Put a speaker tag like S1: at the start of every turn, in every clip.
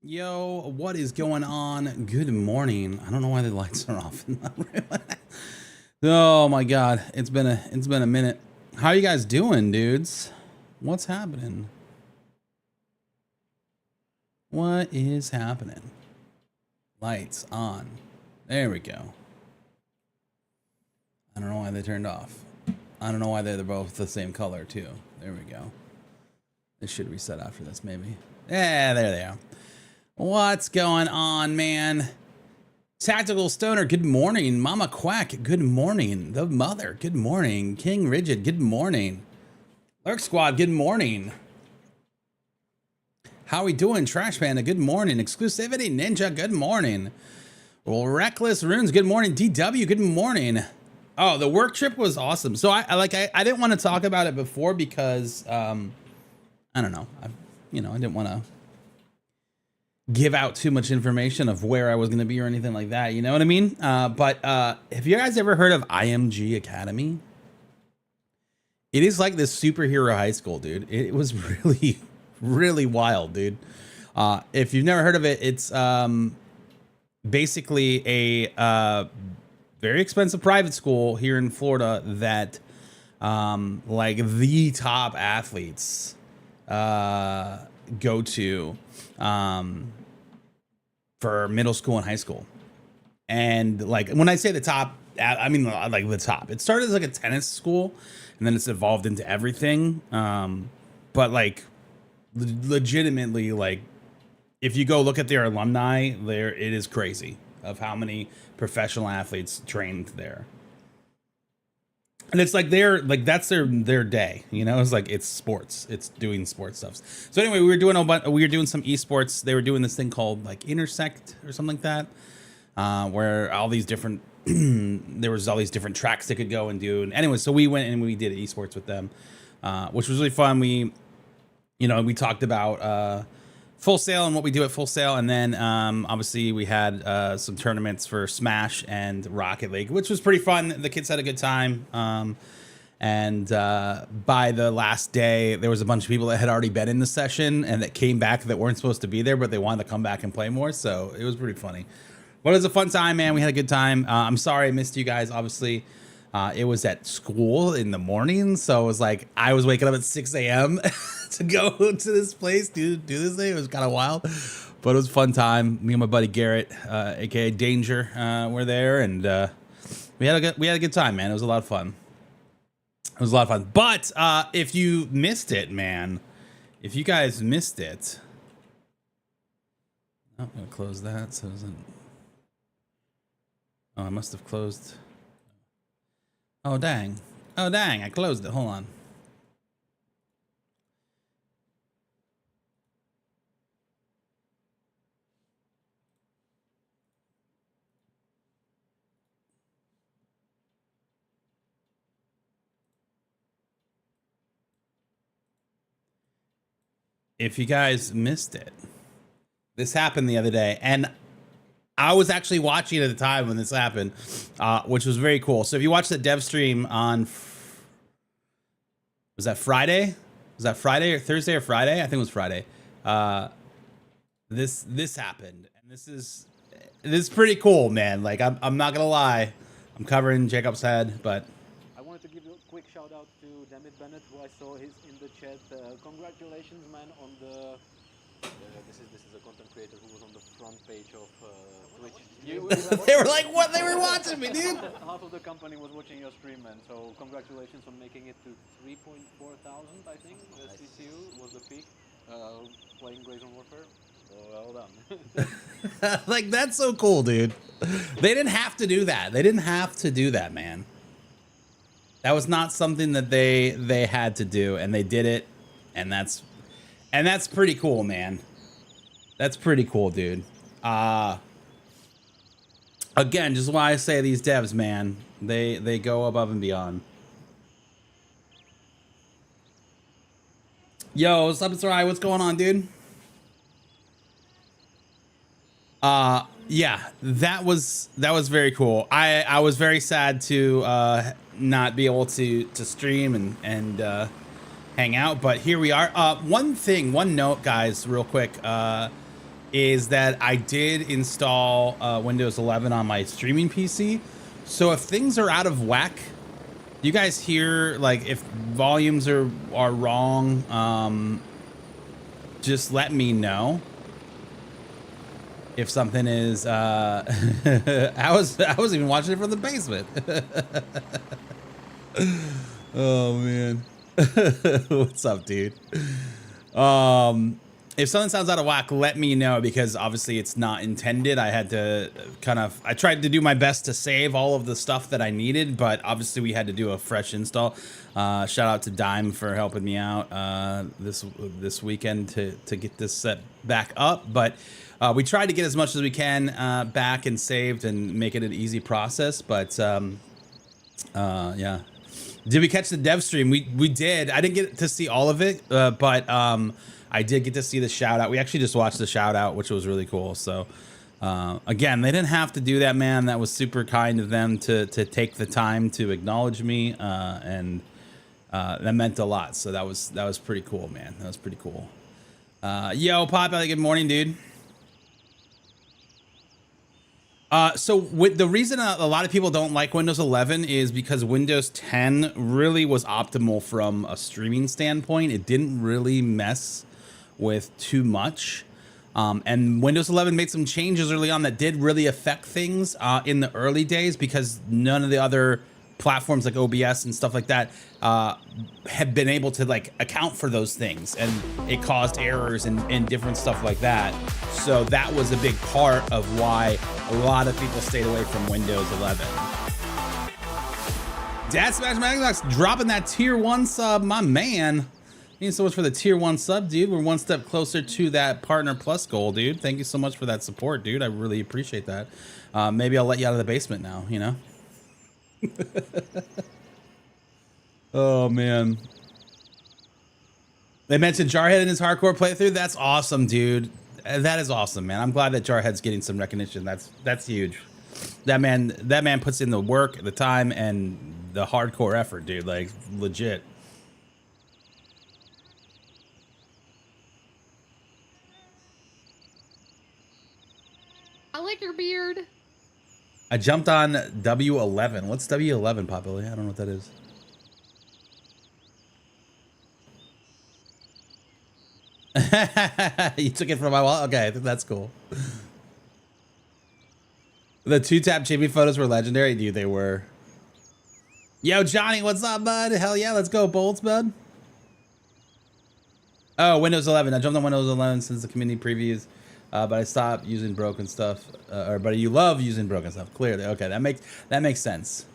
S1: Yo, what is going on? Good morning. I don't know why the lights are off. Oh my god, it's been a minute. How you guys doing, dudes? What's happening? What is happening? Lights on. There we go. I don't know why they turned off. I don't know why they're both the same color too. There we go. They should reset after this, maybe. Yeah, there they are. What's going on, man? Tactical Stoner, good morning. Mama Quack, good morning. The Mother, good morning. King Rigid, good morning. Lurk Squad, good morning. How we doing? Trash Panda, good morning. Exclusivity Ninja, good morning. Well, Reckless Runes, good morning. DW, good morning. Oh, the work trip was awesome. So I didn't want to talk about it before because I don't know. I didn't want to give out too much information of where I was going to be or anything like that. You know what I mean? But have you guys ever heard of IMG Academy? It is like this superhero high school, dude. It was really, really wild, dude. If you've never heard of it, it's basically a very expensive private school here in Florida that like the top athletes go to for middle school and high school. And like when I say the top, I mean like the top. It started as like a tennis school and then it's evolved into everything. But like legitimately, like if you go look at their alumni, there it is crazy of how many professional athletes trained there. And it's like that's their day, you know. It's like it's sports, it's doing sports stuff. So anyway, we were doing some esports. They were doing this thing called like Intersect or something like that, where all these different there was all these different tracks they could go and do. And anyway, so we went and we did esports with them, which was really fun. We talked about Full Sail and what we do at Full Sail, and then obviously we had some tournaments for Smash and Rocket League, which was pretty fun. The kids had a good time, and by the last day, there was a bunch of people that had already been in the session and that came back that weren't supposed to be there, but they wanted to come back and play more, so it was pretty funny. But it was a fun time, man. We had a good time. I'm sorry I missed you guys, obviously. It was at school in the morning, so it was like I was waking up at 6 a.m. to go to this place to do this thing. It was kind of wild, but it was a fun time. Me and my buddy Garrett, aka Danger, were there, and we had a good time, man. It was a lot of fun. But if you missed it, man, if you guys missed it, I'm gonna close that so it doesn't. Oh, I must have closed. Oh dang! I closed it. Hold on. If you guys missed it, this happened the other day, and I was actually watching at the time when this happened, which was very cool. So if you watched the dev stream on, was that Friday? Was that Friday or Thursday or Friday? I think it was Friday. This happened, and this is pretty cool, man. Like I'm not gonna lie, I'm covering Jacob's head, but
S2: I wanted to give you a quick shout out to Dammit Bennett, who I saw his in the chat. Congratulations, man, on the. This is a content creator who was on the front page of Twitch.
S1: They were like, what? They were watching me, dude.
S2: Half of the company was watching your stream, man. So congratulations on making it to 3.4 thousand, I think. The CCU was the peak. Playing Brazen Warfare. So well done.
S1: Like that's so cool, dude. They didn't have to do that. They didn't have to do that, man. That was not something that they had to do, and they did it, and that's pretty cool, man. That's pretty cool, dude. Again, just why I say these devs, man, they go above and beyond. Yo, what's up, Sarai? What's going on, dude? Yeah, that was very cool. I was very sad to not be able to stream and hang out, but here we are. One note, guys, real quick. is that I did install Windows 11 on my streaming PC. So if things are out of whack, you guys hear like if volumes are wrong, just let me know. If something is, I was even watching it from the basement. Oh man, what's up, dude? If something sounds out of whack, let me know, because obviously it's not intended. I had to I tried to do my best to save all of the stuff that I needed, but obviously we had to do a fresh install. Shout out to Dime for helping me out this weekend to get this set back up. But we tried to get as much as we can back and saved and make it an easy process. But yeah. Did we catch the dev stream? We did. I didn't get to see all of it, but I did get to see the shout out. We actually just watched the shout out, which was really cool. So again, they didn't have to do that, man. That was super kind of them to take the time to acknowledge me, and that meant a lot. So that was pretty cool, man. That was pretty cool. Yo, Pop, good morning, dude. So with the reason a lot of people don't like Windows 11 is because Windows 10 really was optimal from a streaming standpoint. It didn't really mess with too much. And Windows 11 made some changes early on that did really affect things in the early days, because none of the other platforms like OBS and stuff like that have been able to like account for those things, and it caused errors and different stuff like that. So that was a big part of why a lot of people stayed away from Windows 11. Dad Smash Magnox dropping that tier 1 sub, my man. Thank you so much for the tier 1 sub, dude. We're one step closer to that Partner Plus goal, dude. Thank you so much for that support, dude. I really appreciate that. Maybe I'll let you out of the basement now, you know? Oh man, they mentioned Jarhead in his hardcore playthrough. That's awesome, dude. That is awesome, man. I'm glad that Jarhead's getting some recognition. That's huge. That man puts in the work, the time, and the hardcore effort, dude. Like legit.
S3: I like your beard.
S1: I jumped on W11. What's W11, Populi? I don't know what that is. You took it from my wall? Okay, I think that's cool. The 2-tap Jimmy photos were legendary. Dude, they were. Yo, Johnny, what's up, bud? Hell yeah, let's go, Bolts, bud. Oh, Windows 11. I jumped on Windows 11 since the community previews. But I stopped using broken stuff. But you love using broken stuff, clearly. Okay, that makes sense.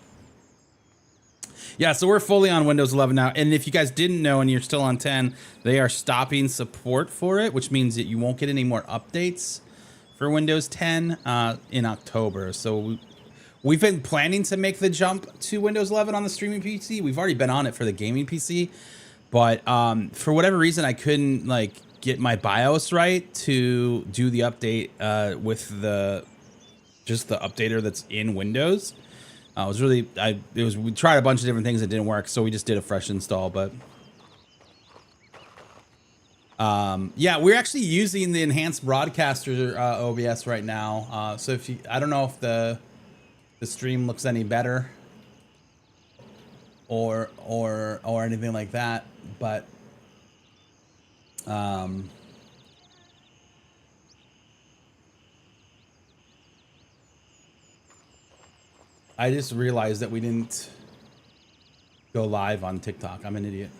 S1: Yeah, so we're fully on Windows 11 now. And if you guys didn't know and you're still on 10, they are stopping support for it, which means that you won't get any more updates for Windows 10 in October. So we've been planning to make the jump to Windows 11 on the streaming PC. We've already been on it for the gaming PC. But for whatever reason, I couldn't like get my BIOS right to do the update with just the updater that's in Windows. We tried a bunch of different things that didn't work, so we just did a fresh install. But yeah, we're actually using the enhanced broadcaster OBS right now. So if you, I don't know if the stream looks any better or anything like that, but I just realized that we didn't go live on TikTok. I'm an idiot.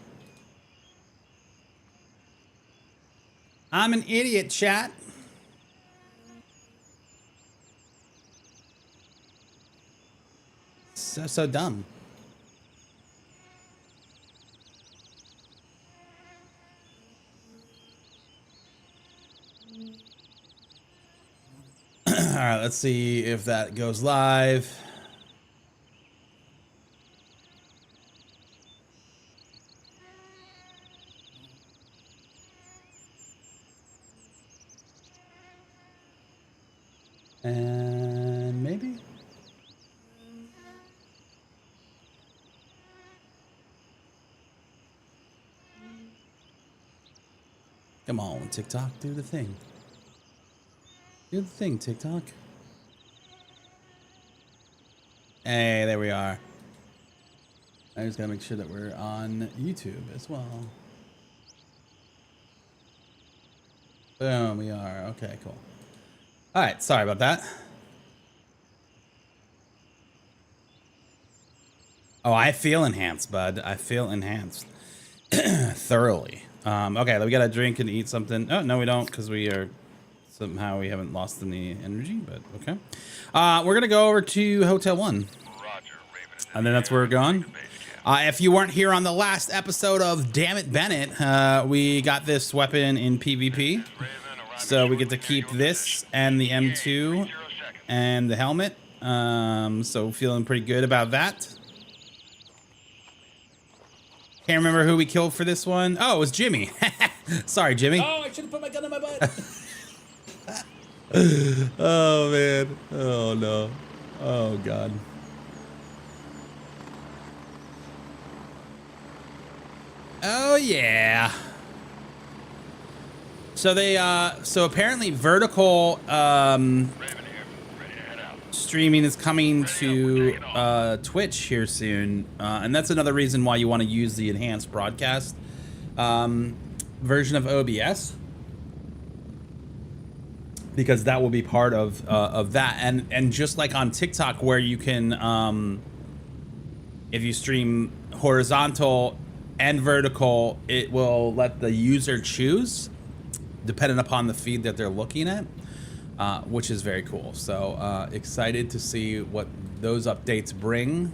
S1: I'm an idiot, chat. So dumb. All right, let's see if that goes live. And maybe. Come on, TikTok, do the thing. Do the thing, TikTok. Hey, there we are. I just gotta make sure that we're on YouTube as well. Boom, we are. Okay, cool. All right, sorry about that. Oh, I feel enhanced, bud. I feel enhanced. Thoroughly. Okay, we gotta drink and eat something. Oh, no, we don't, because we are... Somehow we haven't lost any energy, but okay. We're gonna go over to Hotel 1. And then that's where we're going. If you weren't here on the last episode of Damn It Bennett, we got this weapon in PvP. So we get to keep this and the M2 and the helmet. So feeling pretty good about that. Can't remember who we killed for this one. Oh, it was Jimmy. Sorry, Jimmy.
S4: Oh, I should have put my gun in my butt.
S1: Oh, man. Oh, no. Oh, God. Oh, yeah. So they, so apparently vertical, streaming is coming to, Twitch here soon. And that's another reason why you want to use the enhanced broadcast, version of OBS. Because that will be part of that. And just like on TikTok where you can, if you stream horizontal and vertical, it will let the user choose depending upon the feed that they're looking at, which is very cool. So excited to see what those updates bring.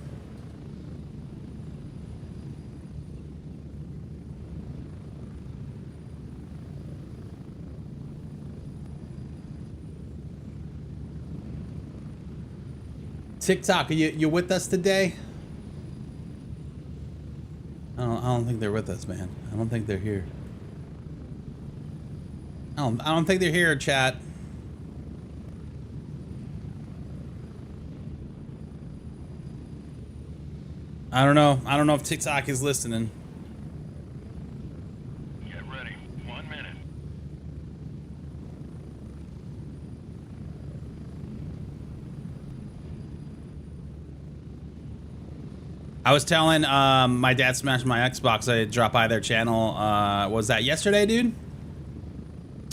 S1: TikTok, are you with us today? I don't think they're with us, man. I don't think they're here. I don't think they're here, chat. I don't know. I don't know if TikTok is listening.
S5: Get ready. 1 minute.
S1: I was telling my dad smashed my Xbox. I dropped by their channel. Was that yesterday, dude?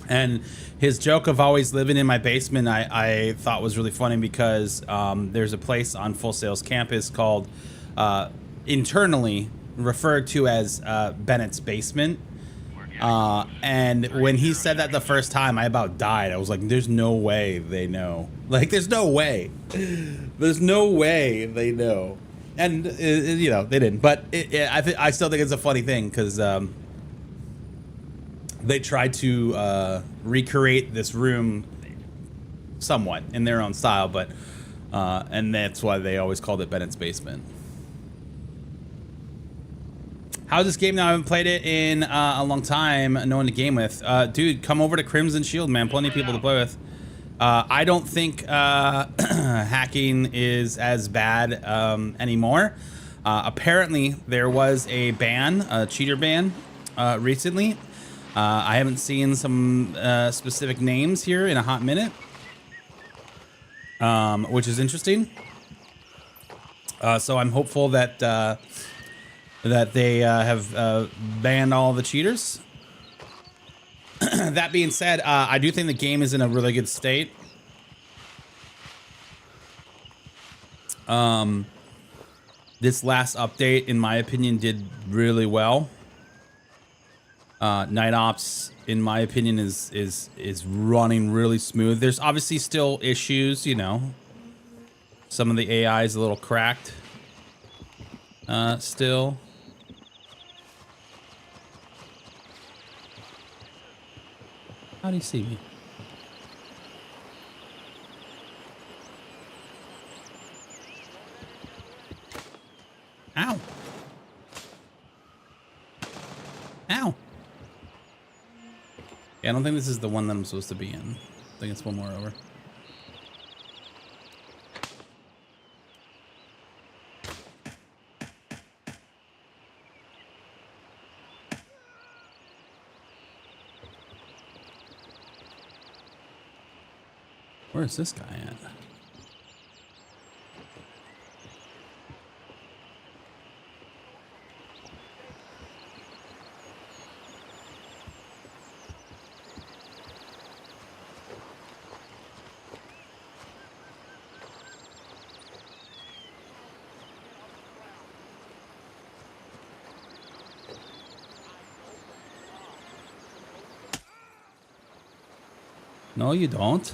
S1: And his joke of always living in my basement, I thought was really funny because there's a place on Full Sail's campus called, internally referred to as Bennett's Basement. And when he said that the first time, I about died. I was like, there's no way they know. Like, there's no way. There's no way they know. And, you know, they didn't. But I still think it's a funny thing because they tried to recreate this room somewhat in their own style. But and that's why they always called it Bennett's Basement. How's this game now? I haven't played it in a long time. No one to game with. Dude, come over to Crimson Shield, man. Plenty of people to play with. I don't think hacking is as bad anymore. Apparently, there was a ban, a cheater ban, recently. I haven't seen some specific names here in a hot minute, which is interesting. So I'm hopeful that that they have banned all the cheaters. That being said, I do think the game is in a really good state. This last update, in my opinion, did really well. Night Ops, in my opinion, is running really smooth. There's obviously still issues, you know. Some of the AI is a little cracked. Still. How do you see me? Ow. Ow. Yeah, I don't think this is the one that I'm supposed to be in. I think it's one more over. Where's this guy at? No, you don't.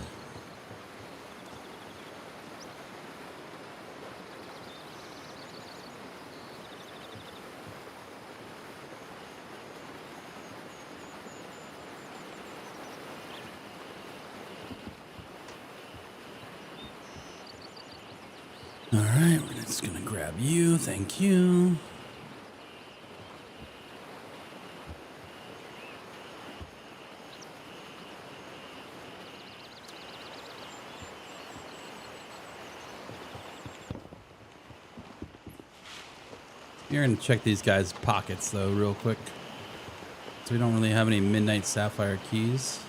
S1: All right, we're just gonna grab you. Thank you. You're gonna check these guys' pockets though, real quick. So we don't really have any Midnight Sapphire keys.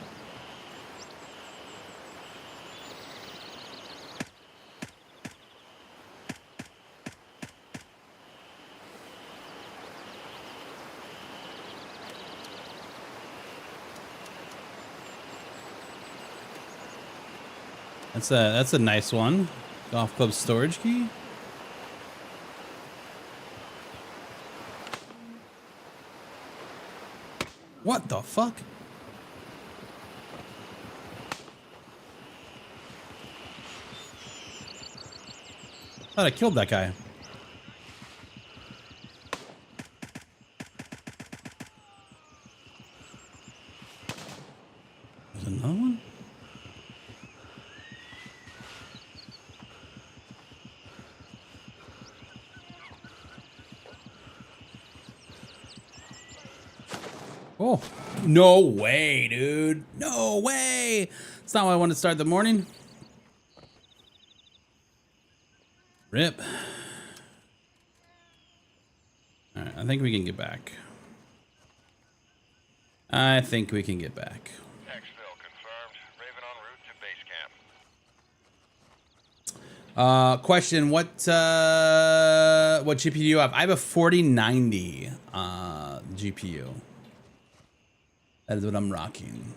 S1: That's a nice one. Golf club storage key. What the fuck? Thought I killed that guy. There's another one? Oh, no way, dude. No way. It's not how I want to start the morning. Rip. All right, I think we can get back. I think we can get back.
S5: Exfil confirmed. Raven en route to base camp.
S1: Question, what GPU do you have? I have a 4090 GPU. That is what I'm rocking.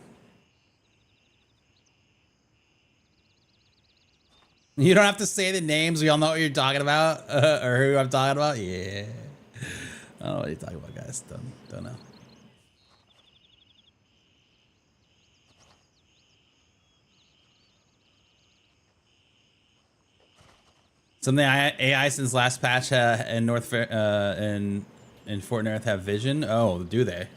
S1: You don't have to say the names. We all know what you're talking about, or who I'm talking about. Yeah, I don't know what you're talking about, guys. Don't know. Something AI since last patch in in Fort North have vision. Oh, do they?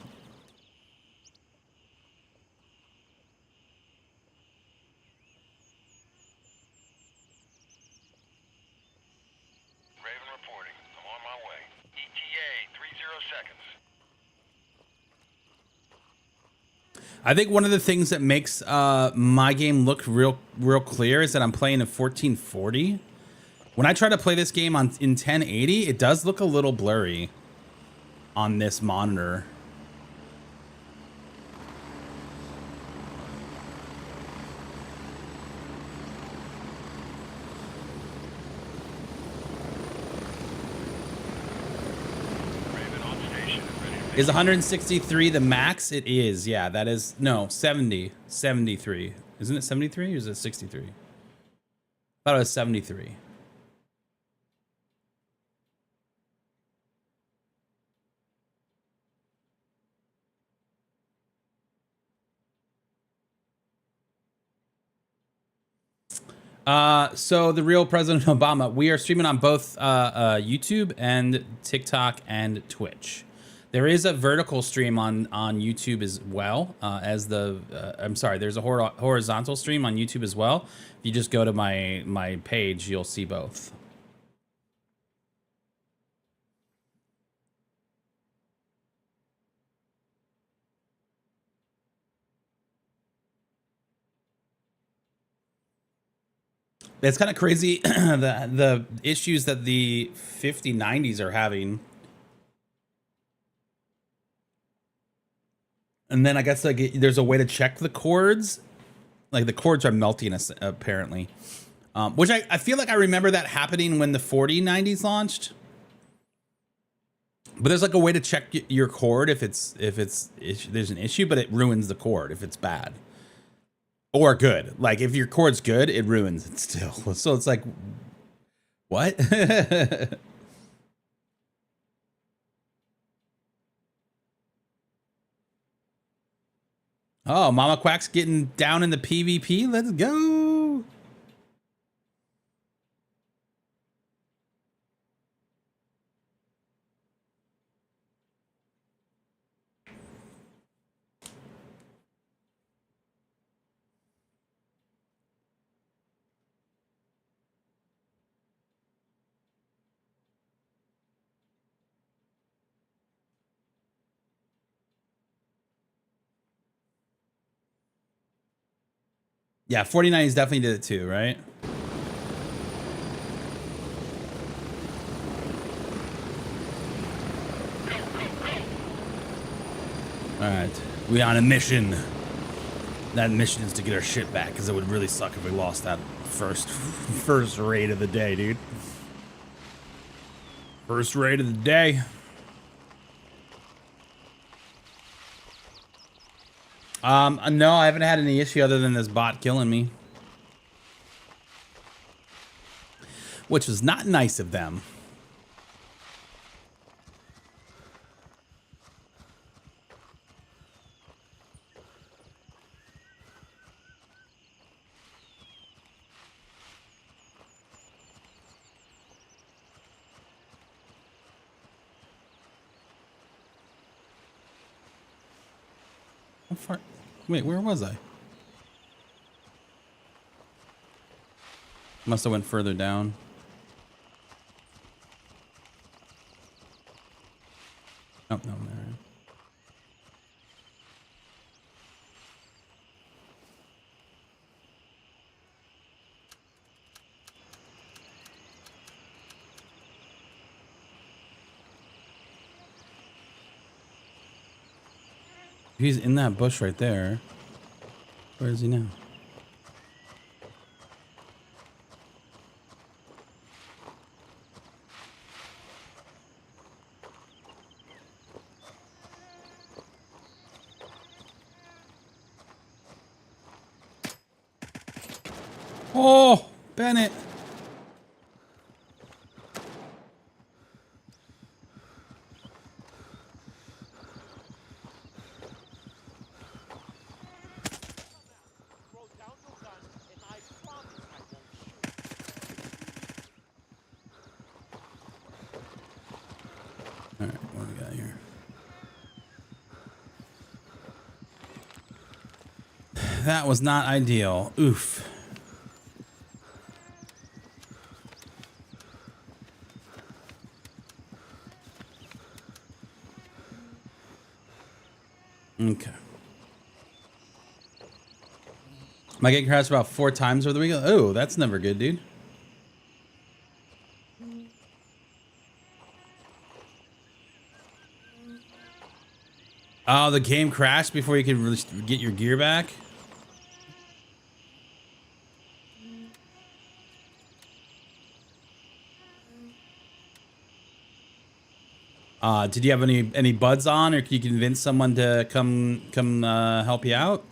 S5: Raven reporting. I'm on my way. ETA 30 seconds.
S1: I think one of the things that makes my game look real clear is that I'm playing in 1440. When I try to play this game in 1080, it does look a little blurry on this monitor.
S5: Raven on station and ready to
S1: Is 163 the max? It is. Yeah, that is. No, 70. 73. Isn't it 73 or is it 63? I thought it was 73. So the real President Obama, we are streaming on both YouTube and TikTok and Twitch. There is a vertical stream on YouTube as well as the, I'm sorry, there's a horizontal stream on YouTube as well. If you just go to my page, you'll see both. It's kind of crazy the issues that the 5090s are having. And then I guess like there's a way to check the chords. Like the cords are melting apparently. Which I feel like I remember that happening when the 4090s launched. But there's like a way to check your cord if there's an issue, but it ruins the cord if it's bad. Or good. Like if your cord's good, it ruins it still. So it's like, what? Oh, Mama Quack's getting down in the PvP. Let's go. Yeah, 49's definitely did it too, right? All right, we on a mission. That mission is to get our shit back, because it would really suck if we lost that first raid of the day, dude. First raid of the day. No, I haven't had any issue other than this bot killing me. Which was not nice of them. How far? Wait, where was I? Must have went further down. Oh, no, there. He's in that bush right there. Where is he now? Oh, Bennett. All right, what do we got here? That was not ideal. Oof. Okay. Am I getting crashed about 4 times over the weekend? Oh, that's never good, dude. Oh, the game crashed before you could really get your gear back? Did you have any buds on, or could you convince someone to come help you out?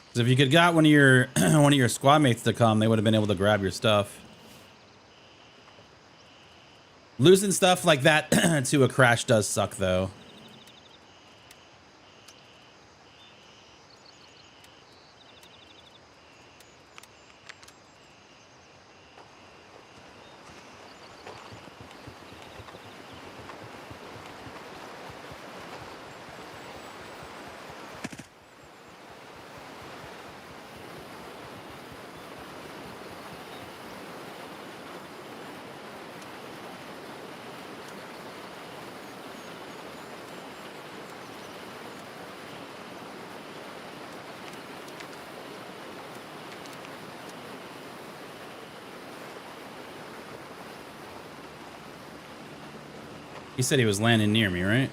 S1: Because if you could got one of your one of your squad mates to come, they would have been able to grab your stuff. Losing stuff like that to a crash does suck, though. He said he was landing near me, right?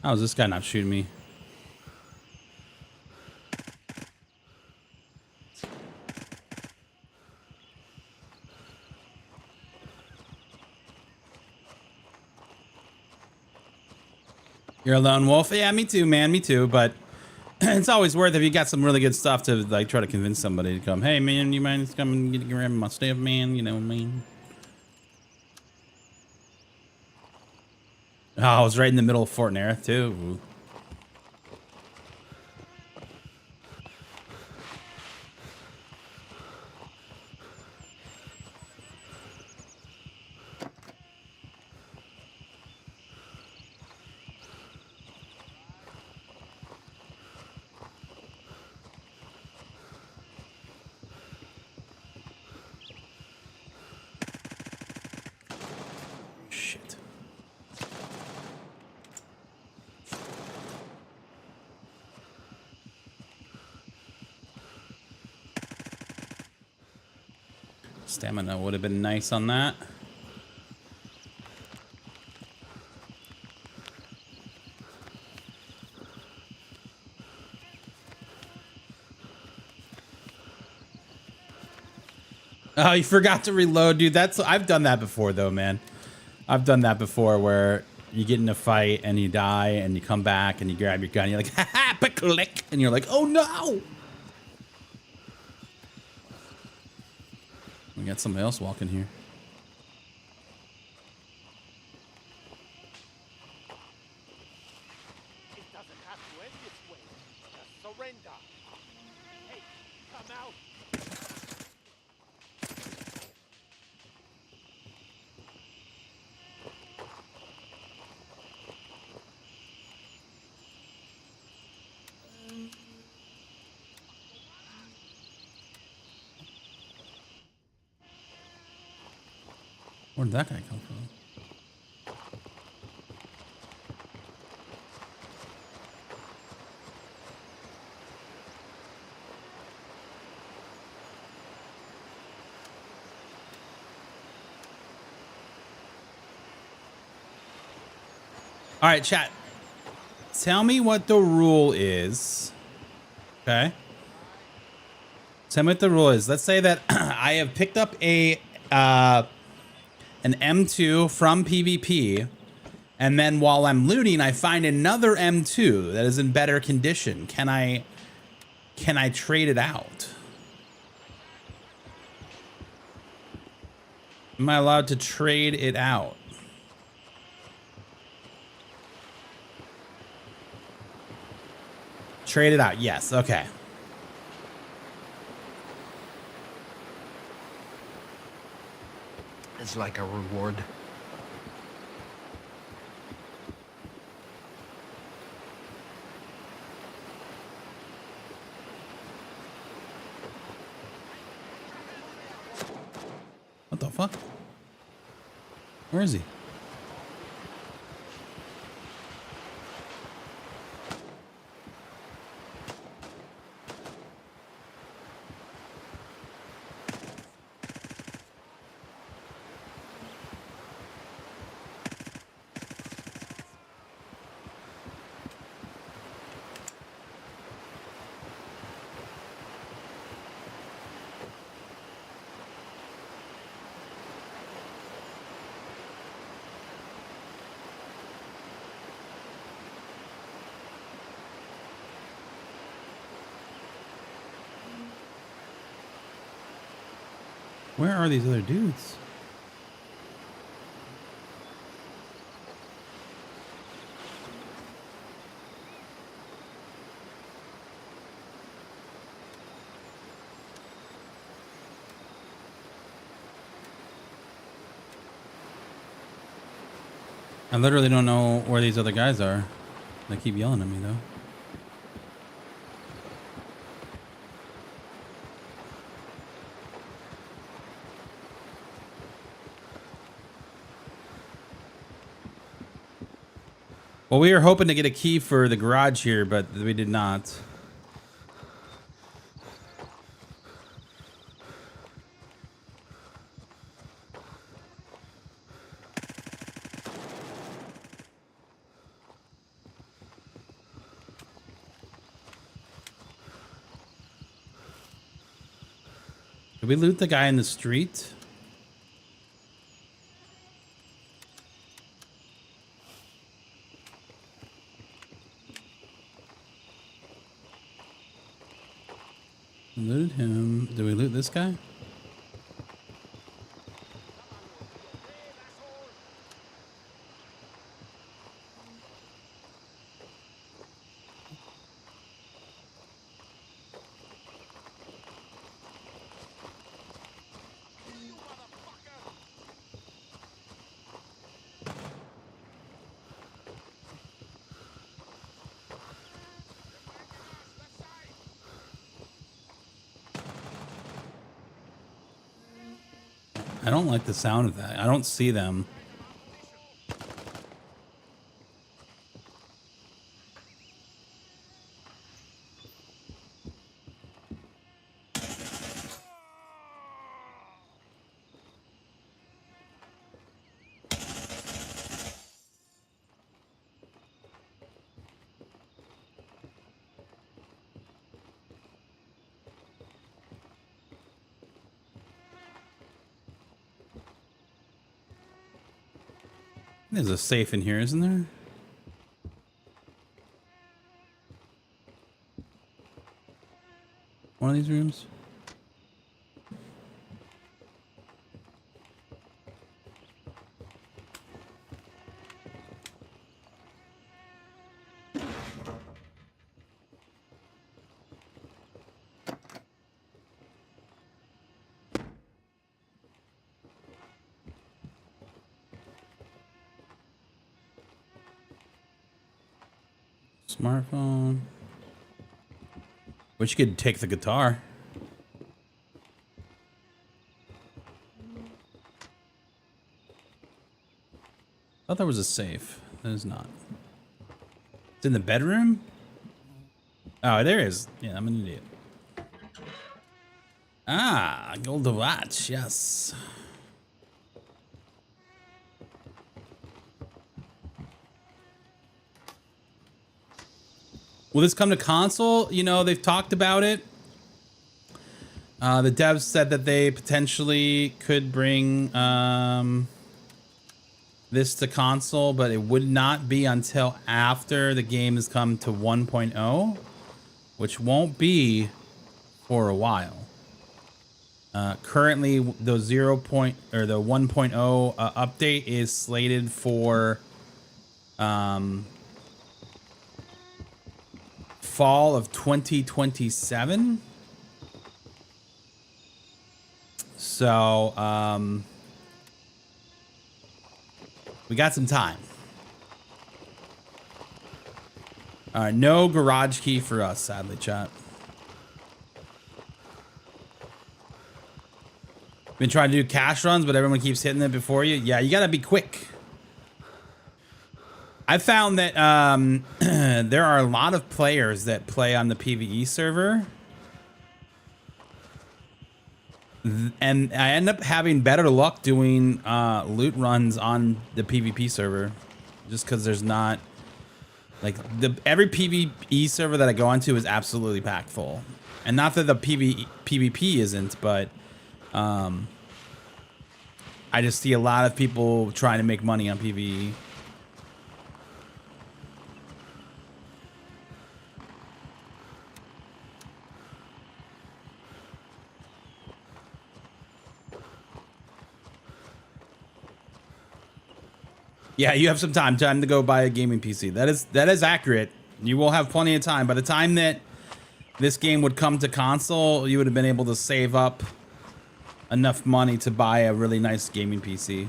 S1: How is this guy not shooting me? You're a lone wolf? Yeah, me too, man. Me too. But it's always worth if you got some really good stuff to like try to convince somebody to come. Hey, man, you mind just come and grab my stuff, man? You know what I mean? Oh, I was right in the middle of Fort Nerith too. Ooh. Shit. Stamina would have been nice on that. Oh, you forgot to reload, dude. I've done that before though, man. I've done that before where you get in a fight and you die and you come back and you grab your gun and you're like, ha ha, click, and you're like, oh no. We got somebody else walking here.
S4: It doesn't have to end this way. Just surrender. Hey, come out.
S1: Where did that guy come from? All right, chat. Tell me what the rule is. Okay. Tell me what the rule is. Let's say that I have picked up an M2 from PvP, and then while I'm looting, I find another M2 that is in better condition. Can I trade it out? Am I allowed to trade it out? Trade it out. Yes. Okay.
S6: It's like a reward.
S1: What the fuck? Where is he? Where are these other dudes? I literally don't know where these other guys are. They keep yelling at me though. Well, we were hoping to get a key for the garage here, but we did not. Did we loot the guy in the street? Looted him. Did we loot this guy? I don't like the sound of that. I don't see them. There's a safe in here, isn't there? One of these rooms? Smartphone. Wish you could take the guitar. Thought there was a safe. That is not. It's in the bedroom? Oh, there is. Yeah, I'm an idiot. Ah, gold watch. Yes. Will this come to console? You know, they've talked about it. The devs said that they potentially could bring this to console, but it would not be until after the game has come to 1.0, which won't be for a while. Currently, the 1.0 update is slated for fall of 2027. So, we got some time. No garage key for us, sadly, chat. Been trying to do cash runs, but everyone keeps hitting it before you. Yeah, you gotta be quick. I found that there are a lot of players that play on the PvE server. And I end up having better luck doing loot runs on the PvP server. Just because there's not... Like, every PvE server that I go onto is absolutely packed full. And not that the PvP isn't, but... I just see a lot of people trying to make money on PvE. Yeah, you have some time to go buy a gaming PC. That is accurate. You will have plenty of time. By the time that this game would come to console, you would have been able to save up enough money to buy a really nice gaming PC.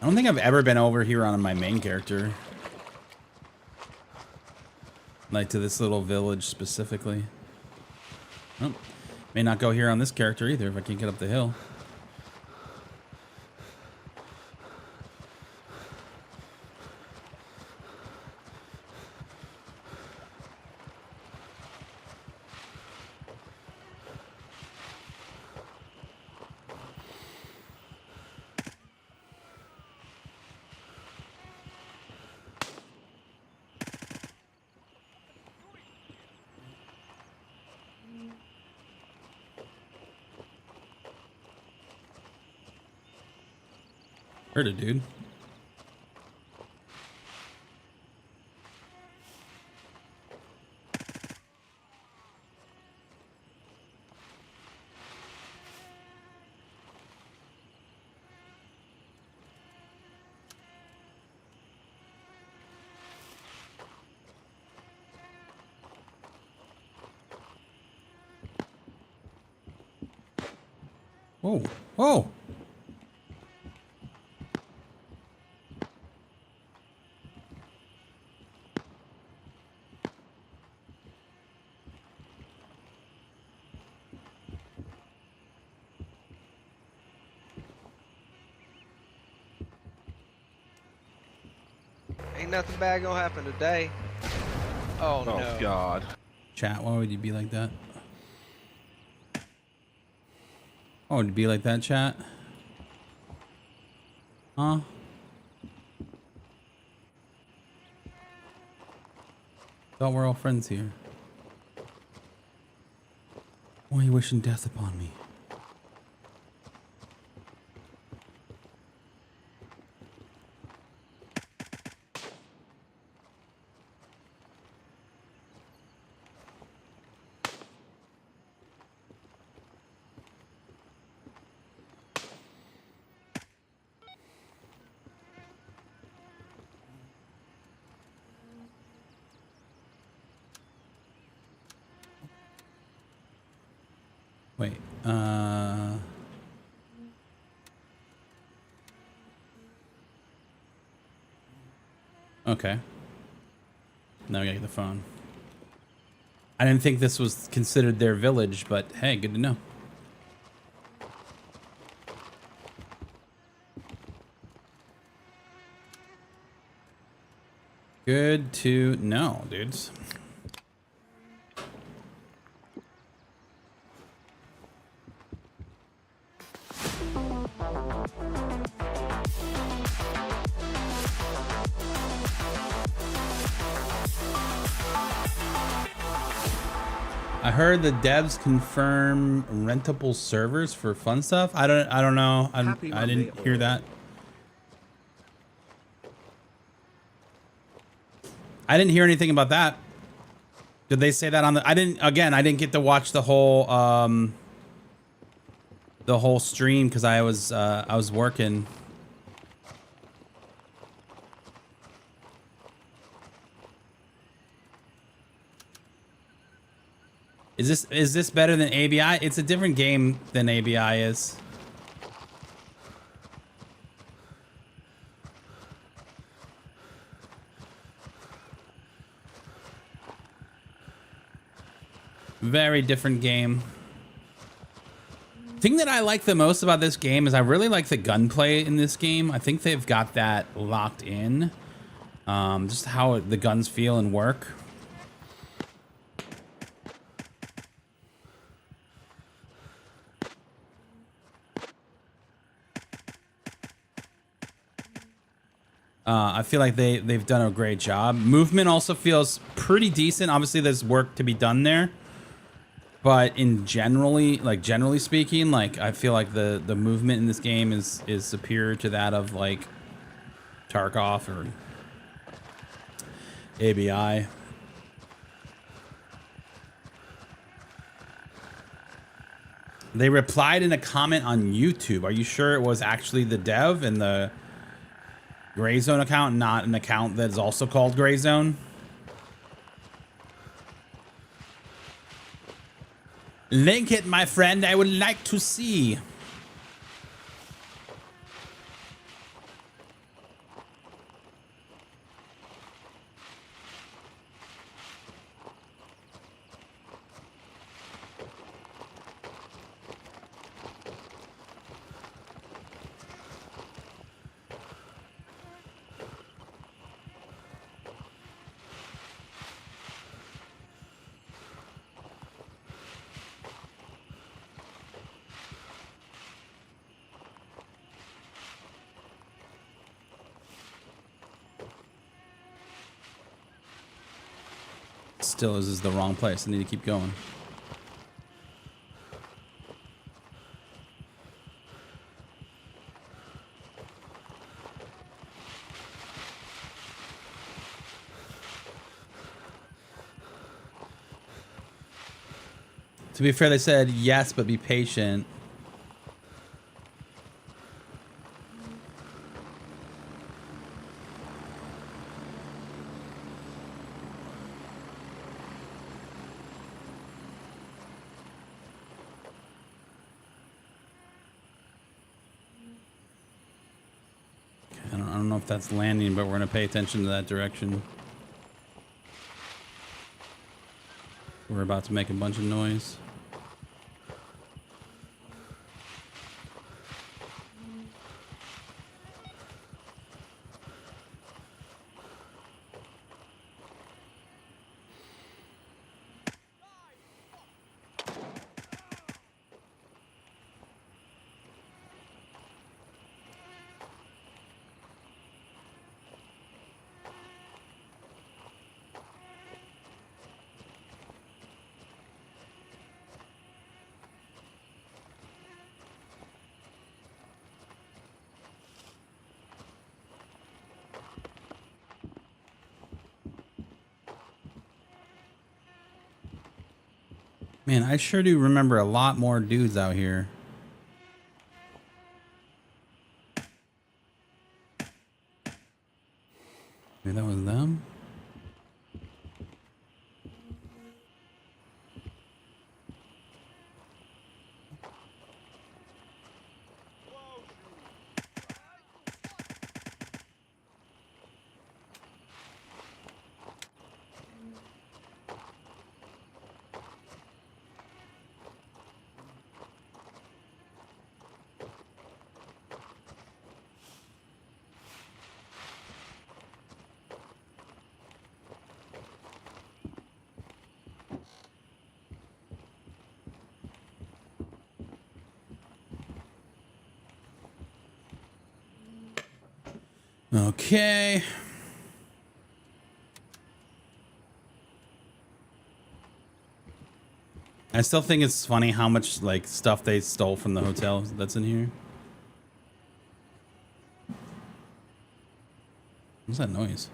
S1: I don't think I've ever been over here on my main character. Like to this little village specifically. Oh, may not go here on this character either if I can't get up the hill. Heard it, dude. Whoa, whoa.
S6: Ain't nothing bad gonna happen today. Oh,
S7: Oh
S6: no.
S7: God.
S1: Chat, why would you be like that? Why would you be like that, chat? Huh? Thought we're all friends here. Why are you wishing death upon me? Wait, okay. Now we gotta get the phone. I didn't think this was considered their village, but hey, good to know. Good to know, dudes. I heard the devs confirm rentable servers for fun stuff. I don't know. I didn't hear that. I didn't hear anything about that. Did they say that on the? I didn't get to watch the whole stream because I was working. Is this better than ABI? It's a different game than ABI is. Very different game. The thing that I like the most about this game is I really like the gunplay in this game. I think they've got that locked in. Just how the guns feel and work. I feel like they've done a great job. Movement also feels pretty decent. Obviously, there's work to be done there. But generally speaking, like I feel like the movement in this game is superior to that of like Tarkov or ABI. They replied in a comment on YouTube. Are you sure it was actually the dev and the Gray Zone account, not an account that is also called Gray Zone? Link it, my friend. I would like to see. Still, this is the wrong place. I need to keep going. To be fair, they said yes, but be patient. I don't know if that's landing, but we're going to pay attention to that direction. We're about to make a bunch of noise. Man, I sure do remember a lot more dudes out here. Maybe that was them? Okay. I still think it's funny how much like stuff they stole from the hotel that's in here. What's that noise?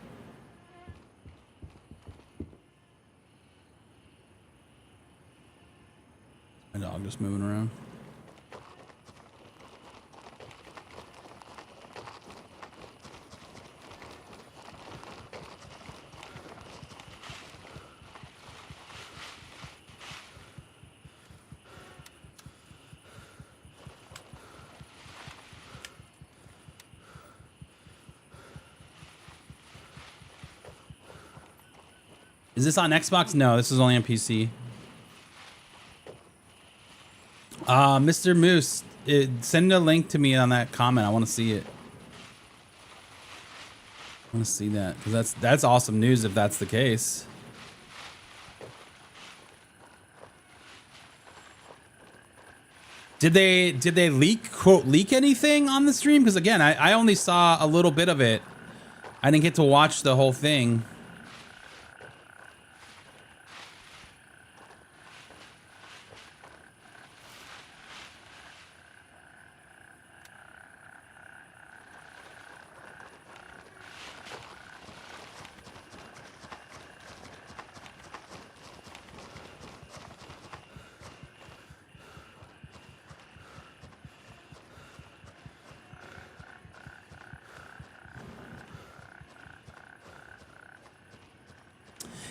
S1: My dog just moving around. Is this on Xbox? No, this is only on PC. Mr. Moose, send a link to me on that comment. I want to see it. I want to see that because that's awesome news if that's the case. Did they leak anything on the stream? Because again, I only saw a little bit of it. I didn't get to watch the whole thing.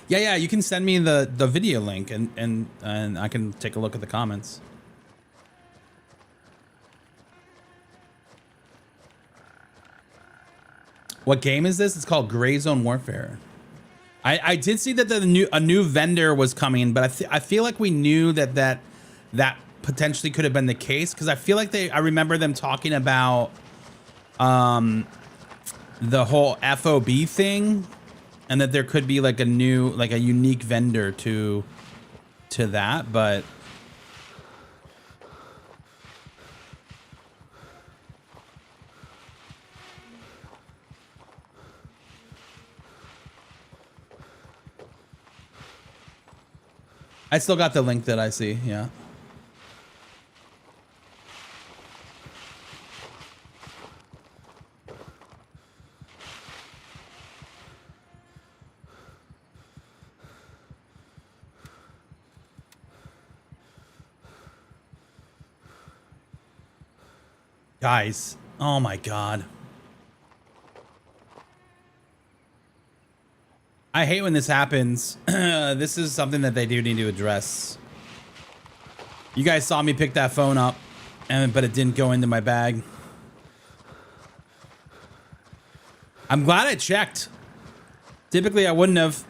S1: Yeah, you can send me the video link and I can take a look at the comments. What game is this? It's called Gray Zone Warfare. I did see that a new vendor was coming, but I feel like we knew that potentially could have been the case, because I feel like I remember them talking about the whole FOB thing, and that there could be like a unique vendor to that, but I still got the link that I see, yeah. Guys, oh my God. I hate when this happens. This is something that they do need to address. You guys saw me pick that phone up, but it didn't go into my bag. I'm glad I checked. Typically, I wouldn't have.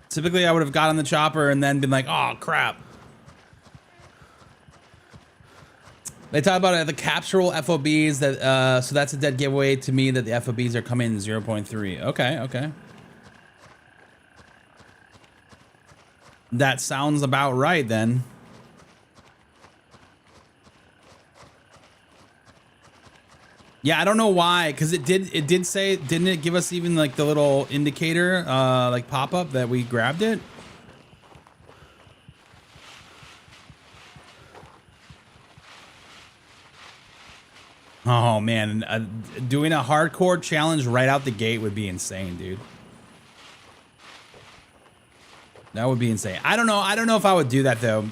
S1: Typically, I would have got on the chopper and then been like, oh, crap. They talk about the captural FOBs that so that's a dead giveaway to me that the FOBs are coming in 0.3. Okay. That sounds about right then. Yeah, I don't know why, because it did say, didn't it give us even like the little indicator like pop-up that we grabbed it? Oh man, doing a hardcore challenge right out the gate would be insane, dude. That would be insane. I don't know if I would do that though.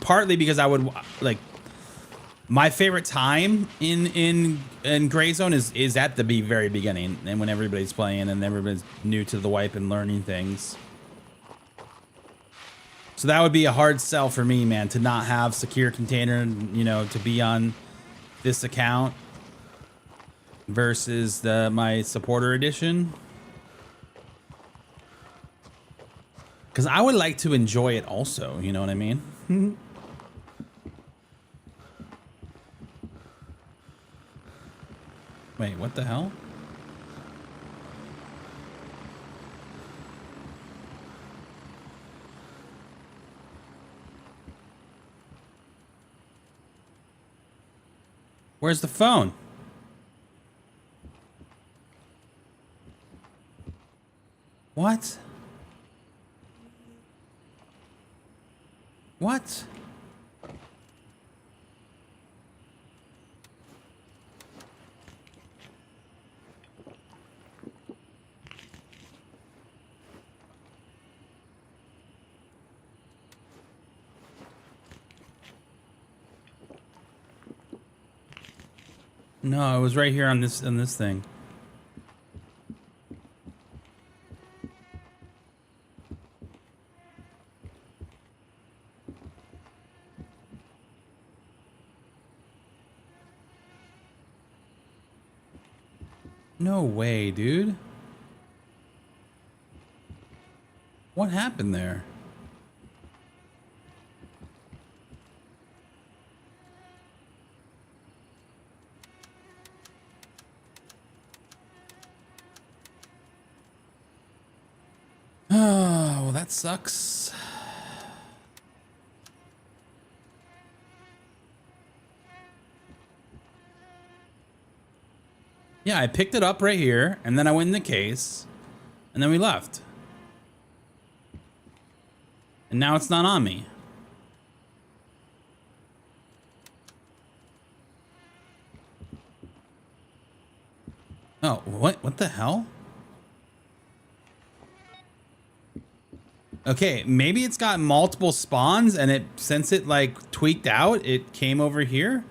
S1: Partly because I would like, my favorite time in Gray Zone is at the very beginning, and when everybody's playing and everybody's new to the wipe and learning things. So that would be a hard sell for me, man, to not have secure container, you know, to be on this account versus my supporter edition. Because I would like to enjoy it also, you know what I mean? Wait, what the hell? Where's the phone? What? What? No, it was right here on this thing. No way, dude. What happened there? Oh, well, that sucks. Yeah, I picked it up right here, and then I went in the case, and then we left. And now it's not on me. Oh, what the hell? Okay, maybe it's got multiple spawns, and since it like tweaked out, it came over here.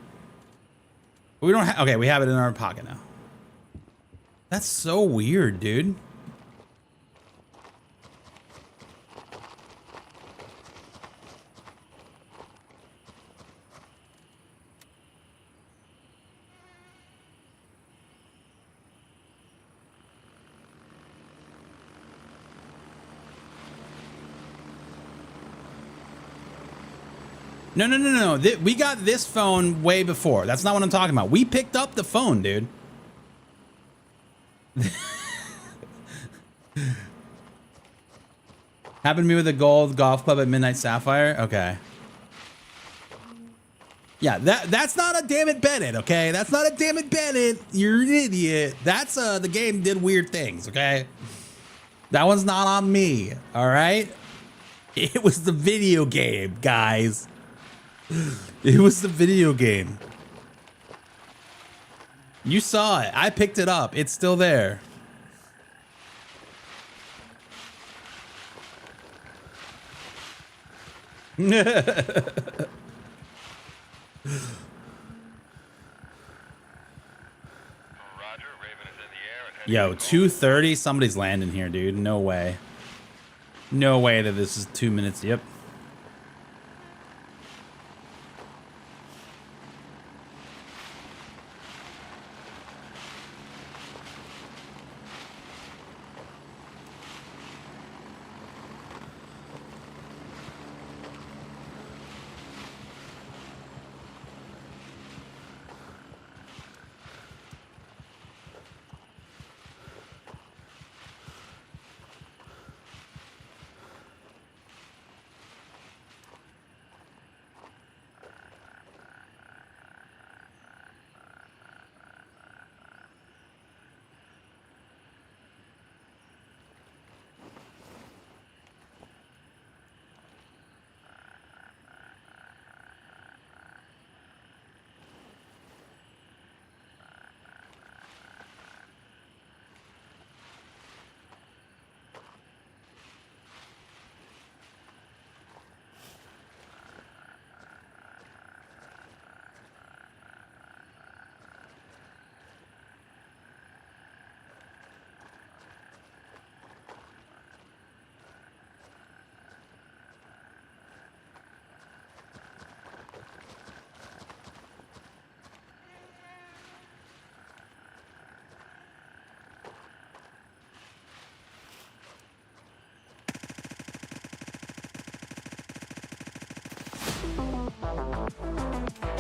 S1: We don't have, okay, we have it in our pocket now. That's so weird, dude. No, no, no, no. We got this phone way before. That's not what I'm talking about. We picked up the phone, dude. Happened to me with a gold golf club at Midnight Sapphire. Okay. Yeah, that's not a damn it Bennett, okay? That's not a damn it Bennett. You're an idiot. That's the game did weird things, okay? That one's not on me, all right? It was the video game, guys. It was the video game. You saw it. I picked it up. It's still there. Yo, 2:30. Somebody's landing here, dude. No way. No way that this is 2 minutes. Yep.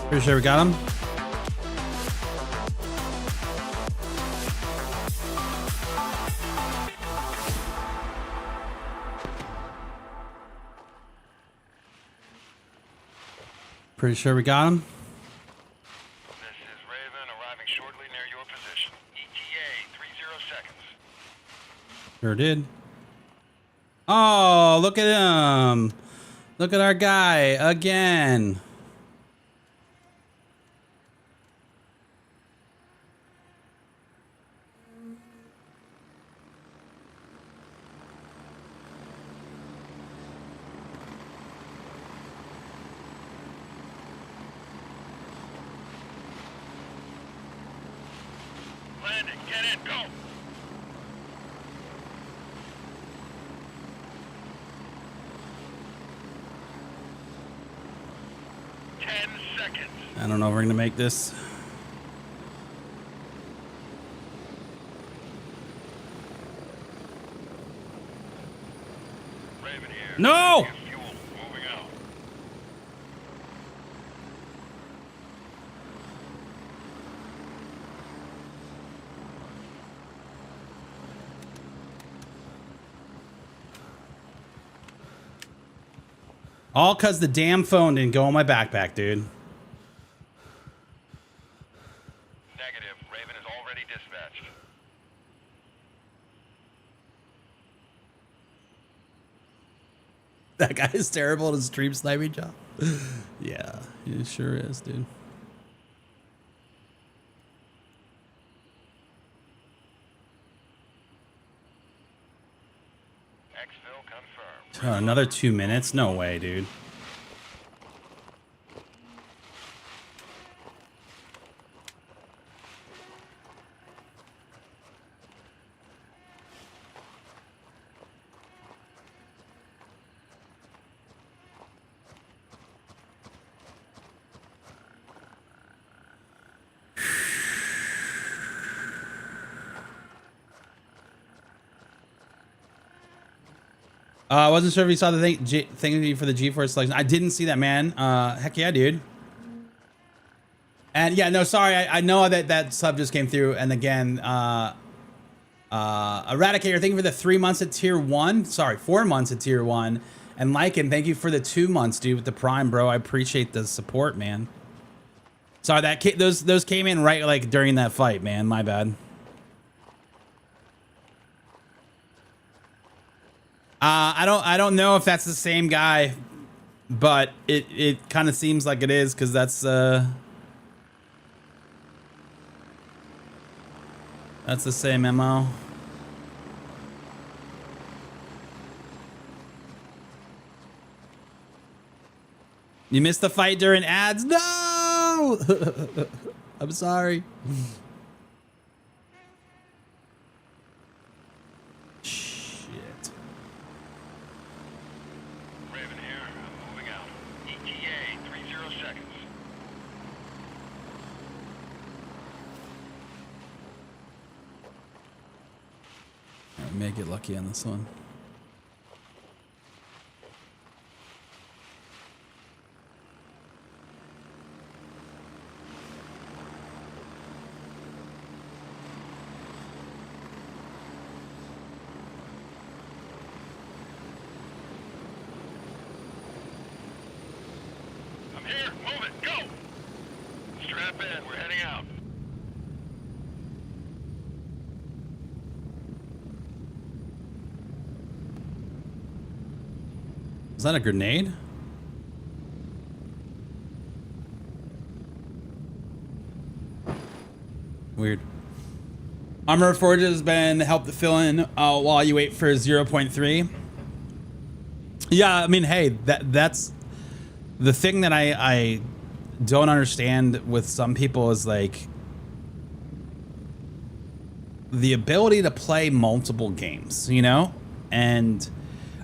S1: Pretty sure we got him. Pretty sure we got him.
S5: This is Raven arriving shortly near your position. ETA 30 seconds.
S1: Sure did. Oh, look at him. Look at our guy again.
S5: Landing, get in, go!
S1: I don't know if we're gonna make this.
S5: Raven here.
S1: No!
S5: Fuel, moving out.
S1: All cause the damn phone didn't go in my backpack, dude.
S5: Negative. Raven is already dispatched.
S1: That guy is terrible at his stream sniping job. Yeah, he sure is, dude.
S5: Exfil confirmed.
S1: Another 2 minutes? No way, dude. I wasn't sure if you saw the thing for the GeForce selection. I didn't see that, man. Heck yeah, dude. And yeah, no, sorry. I know that sub just came through. And again, Eradicator, thank you for the 3 months at tier 1. Sorry, 4 months at tier 1. And Lycan, thank you for the 2 months, dude, with the Prime, bro. I appreciate the support, man. Sorry, those came in right like during that fight, man. My bad. I don't know if that's the same guy, but it kind of seems like it is, because that's the same MO. You missed the fight during ads? No! I'm sorry. Shit.
S5: Raven here. I'm moving out. ETA 30 seconds.
S1: I may get lucky on this one.
S5: Here, move it, go! Strap in, we're heading out.
S1: Is that a grenade? Weird. Armor Forge has been helped to fill in while you wait for 0.3. Yeah, I mean, hey, that's the thing that I don't understand with some people is like the ability to play multiple games, you know? And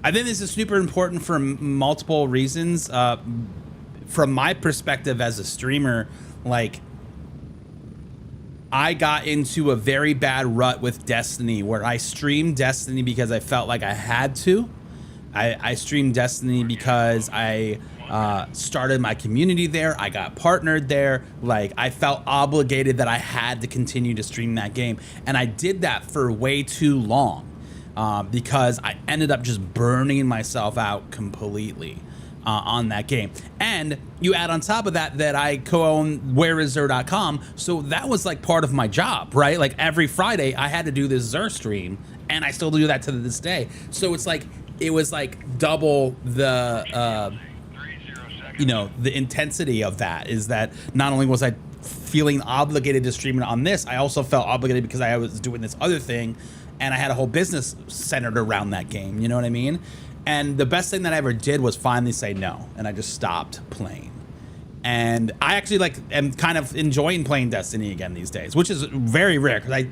S1: I think this is super important for multiple reasons. From my perspective as a streamer, like I got into a very bad rut with Destiny where I streamed Destiny because I felt like I had to. I streamed Destiny because I started my community there. I got partnered there. Like I felt obligated that I had to continue to stream that game. And I did that for way too long because I ended up just burning myself out completely on that game. And you add on top of that that I co-own whereiszer.com. So that was like part of my job, right? Like every Friday I had to do this Zer stream and I still do that to this day. So it's like, it was like double the, you know, the intensity of that is that not only was I feeling obligated to stream it on this, I also felt obligated because I was doing this other thing and I had a whole business centered around that game. You know what I mean? And the best thing that I ever did was finally say no. And I just stopped playing. And I actually like am kind of enjoying playing Destiny again these days, which is very rare because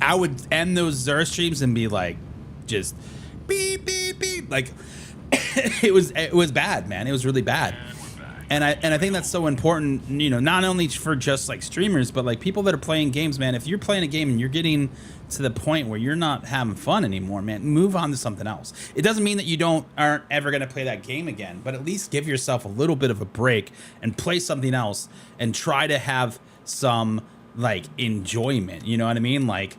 S1: I would end those Zer streams and be like, just beep, beep, beep. Like it was bad, man. It was really bad. And I think that's so important, you know, not only for just like streamers, but like people that are playing games, man. If you're playing a game and you're getting to the point where you're not having fun anymore, man, move on to something else. It doesn't mean that you aren't ever going to play that game again, but at least give yourself a little bit of a break and play something else and try to have some like enjoyment. You know what I mean? Like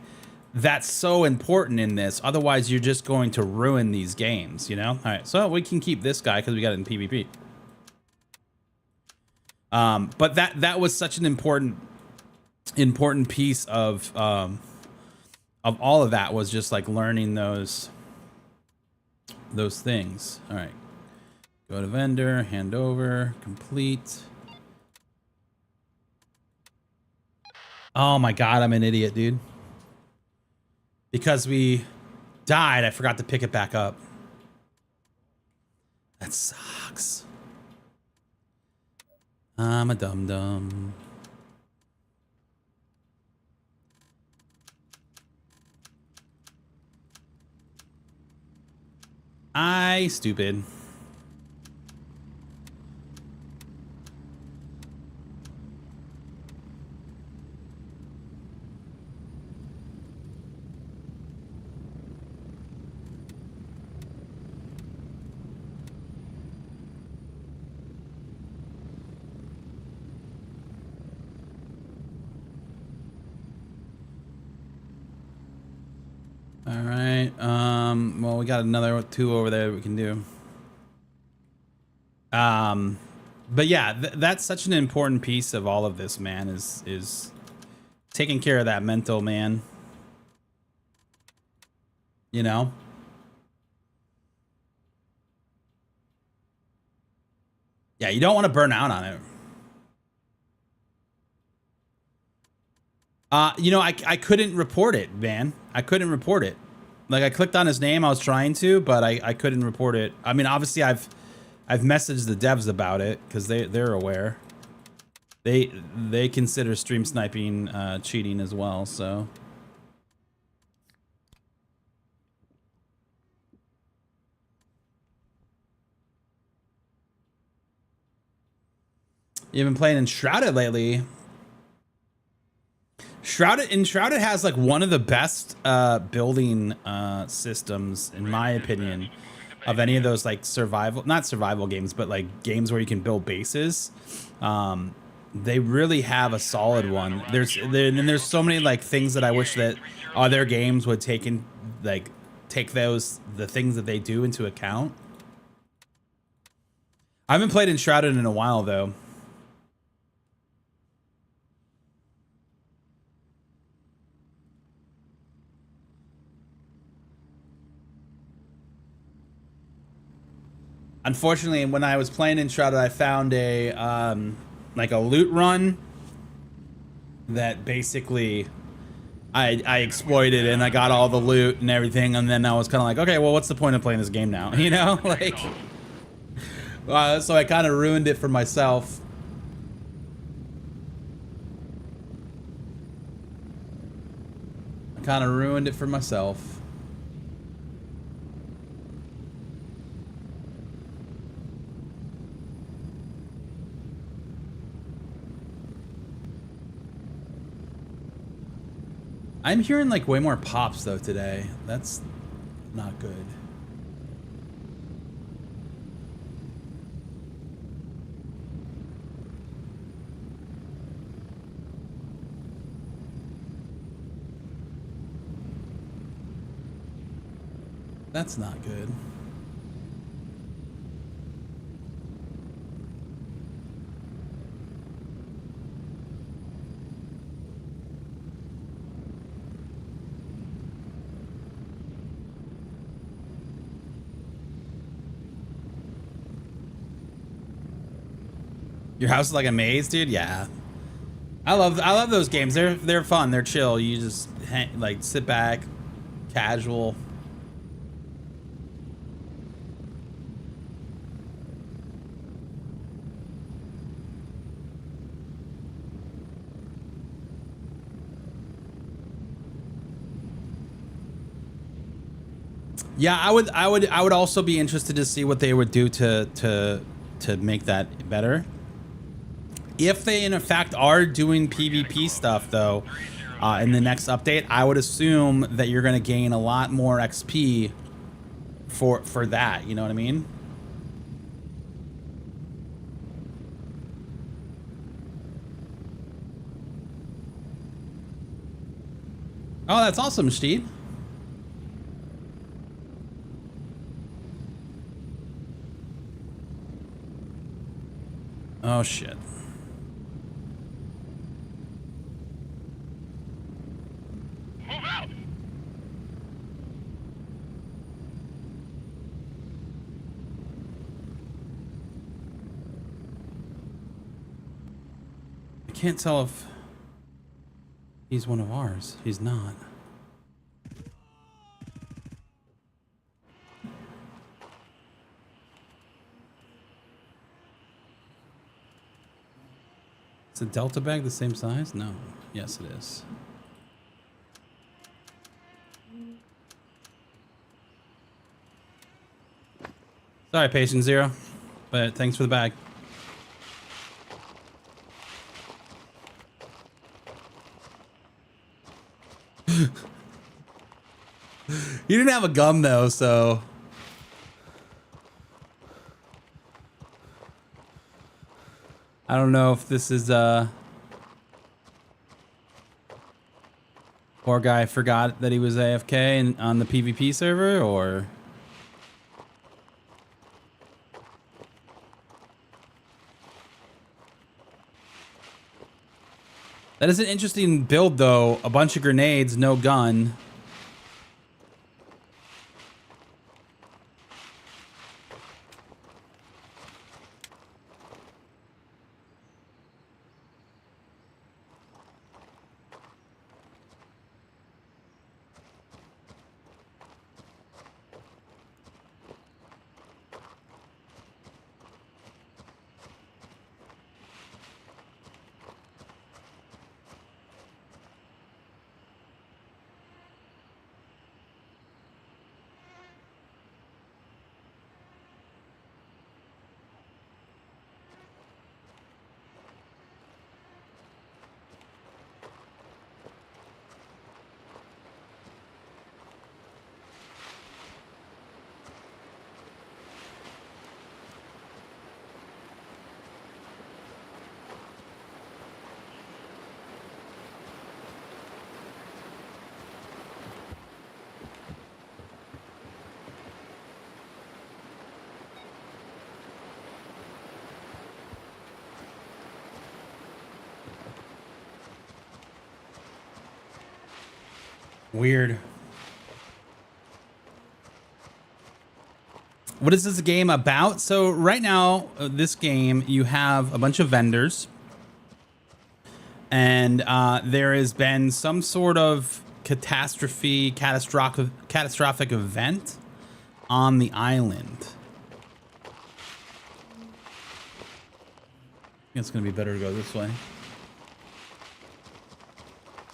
S1: that's so important in this. Otherwise, you're just going to ruin these games, you know? All right, so we can keep this guy because we got it in PvP. But that was such an important piece of all of that was just like learning those things. All right, go to vendor, hand over, complete. Oh my God, I'm an idiot, dude. Because we died, I forgot to pick it back up. That sucks. I'm a dum-dum. Stupid. All right. Well, we got another 2 over there that we can do. But yeah, that's such an important piece of all of this, man, is taking care of that mental, man. You know? Yeah, you don't want to burn out on it. You know, I couldn't report it, man. I couldn't report it. Like, I clicked on his name, I was trying to, but I couldn't report it. I mean, obviously I've messaged the devs about it because they're aware. They consider stream sniping cheating as well, so. You've been playing Enshrouded lately. Enshrouded has like one of the best building systems, in my opinion, of any of those like not survival games, but like games where you can build bases. They really have a solid one. There's so many like things that I wish that other games would take the things that they do into account. I haven't played Enshrouded in a while though. Unfortunately, when I was playing Enshrouded, I found a like a loot run that basically I exploited, and I got all the loot and everything, and then I was kind of like, okay, well, what's the point of playing this game now? You know, like, so I kind of ruined it for myself. I'm hearing like way more pops though today. That's not good. That's not good. Your house is like a maze, dude? Yeah. I love those games. They're fun. They're chill. You just like sit back, casual. Yeah, I would also be interested to see what they would do to make that better. If they in fact are doing PvP stuff though, in the next update, I would assume that you're gonna gain a lot more XP for that. You know what I mean? Oh, that's awesome, Steve. Oh shit.
S5: Move out!
S1: I can't tell if he's one of ours. He's not. Is a Delta bag the same size? No. Yes, it is. Sorry, Patient Zero, but thanks for the bag. You didn't have a gun though, so. I don't know if this is, Hold Poor guy forgot that he was AFK on the PvP server, or... That is an interesting build, though. A bunch of grenades, no gun. Weird. What is this game about? So right now, this game, you have a bunch of vendors. And there has been some sort of catastrophic event on the island. I think it's going to be better to go this way.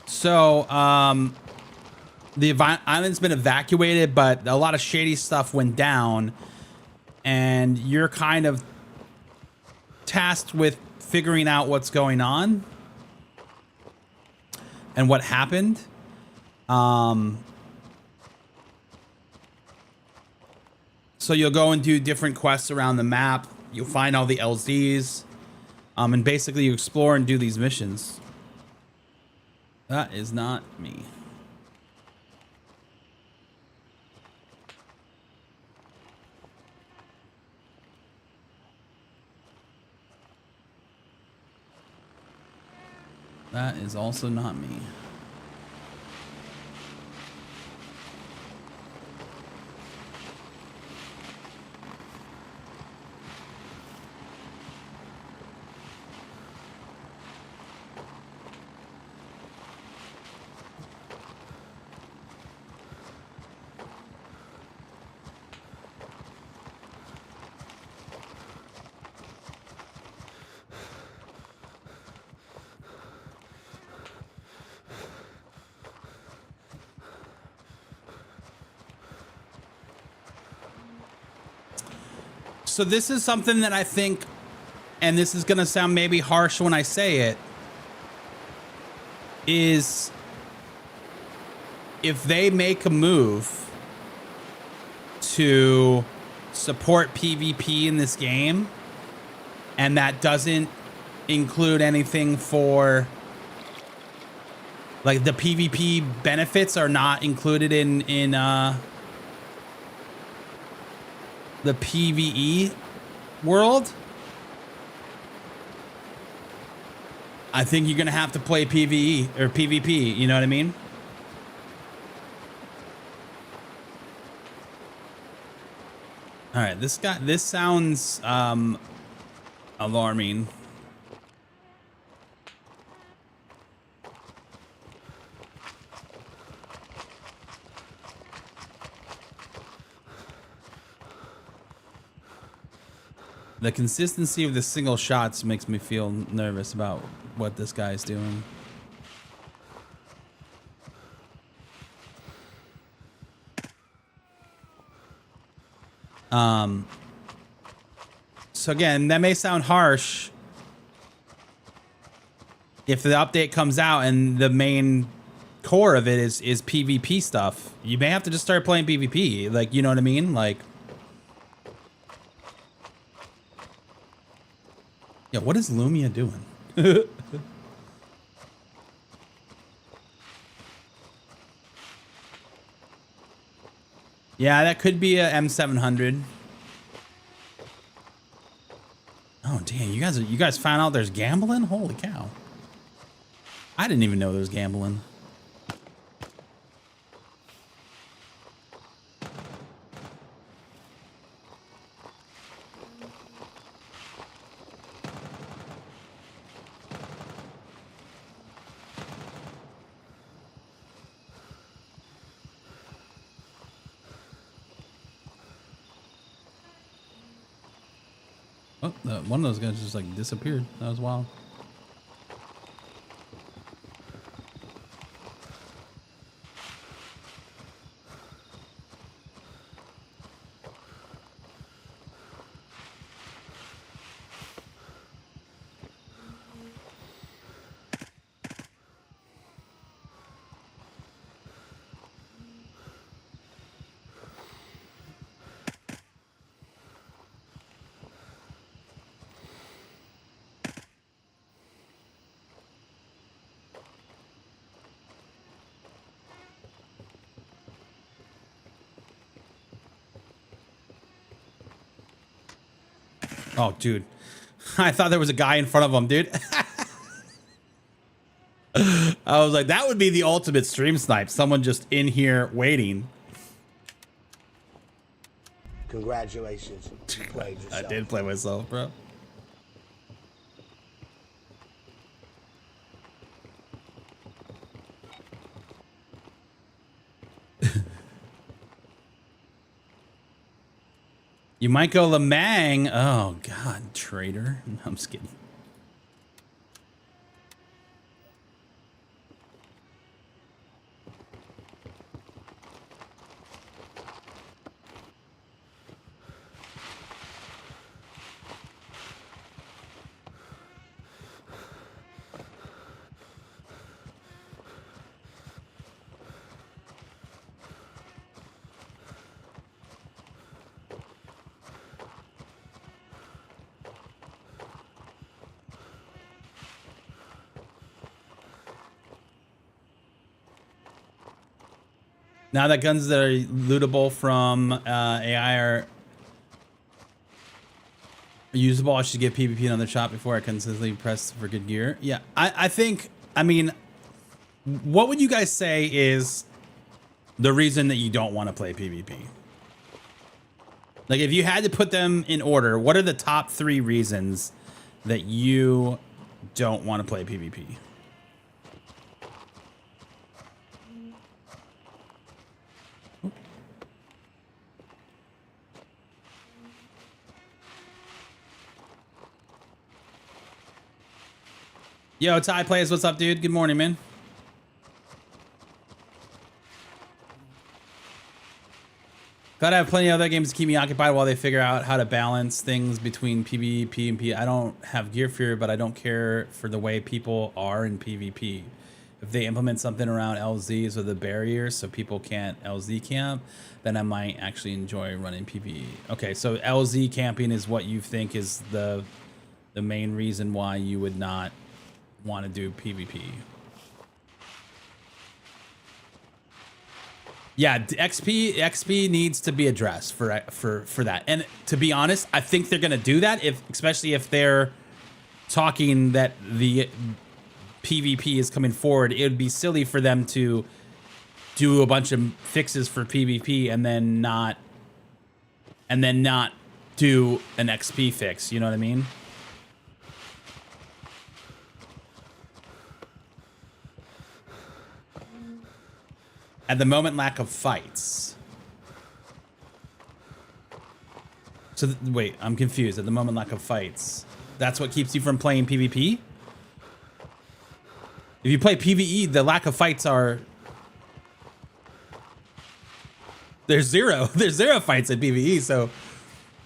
S1: So, the island's been evacuated, but a lot of shady stuff went down, and you're kind of tasked with figuring out what's going on and what happened. So you'll go and do different quests around the map. You'll find all the LZs, and basically you explore and do these missions. That is not me. That is also not me. So this is something that I think, and this is going to sound maybe harsh when I say it, is if they make a move to support PvP in this game, and that doesn't include anything for, like, the PvP benefits are not included in the PvE world, I think you're gonna have to play PvE or PvP, you know what I mean? All right, this sounds alarming. The consistency of the single shots makes me feel nervous about what this guy's doing. So again, that may sound harsh if the update comes out and the main core of it is PvP stuff. You may have to just start playing PvP, like, you know what I mean? Like, yeah, what is Lumia doing? Yeah, that could be a M700. Oh damn, you guys found out there's gambling? Holy cow. I didn't even know there was gambling. Oh, one of those guys just like disappeared. That was wild. Oh, dude. I thought there was a guy in front of him, dude. I was like, that would be the ultimate stream snipe. Someone just in here waiting.
S7: Congratulations. You played yourself.
S1: I did play myself, bro. You might go Lamang. Oh, God, traitor. No, I'm just kidding. Now that guns that are lootable from AI are usable, I should get PvP another shot before I consistently press for good gear. Yeah, I think, I mean, what would you guys say is the reason that you don't want to play PvP? Like, if you had to put them in order, what are the top 3 reasons that you don't want to play PvP? Yo, Ty Plays, what's up, dude? Good morning, man. Gotta have plenty of other games to keep me occupied while they figure out how to balance things between PvP and PvP. I don't have gear fear, but I don't care for the way people are in PvP. If they implement something around LZs with a barrier so people can't LZ camp, then I might actually enjoy running PvE. Okay, so LZ camping is what you think is the main reason why you would not want to do PvP. Yeah, XP needs to be addressed for that. And to be honest, I think they're gonna do that, especially if they're talking that the PvP is coming forward. It would be silly for them to do a bunch of fixes for PvP and then not do an XP fix. You know what I mean? At the moment, lack of fights. So, wait, I'm confused. At the moment, lack of fights. That's what keeps you from playing PvP? If you play PvE, the lack of fights are... There's zero. There's zero fights at PvE, so...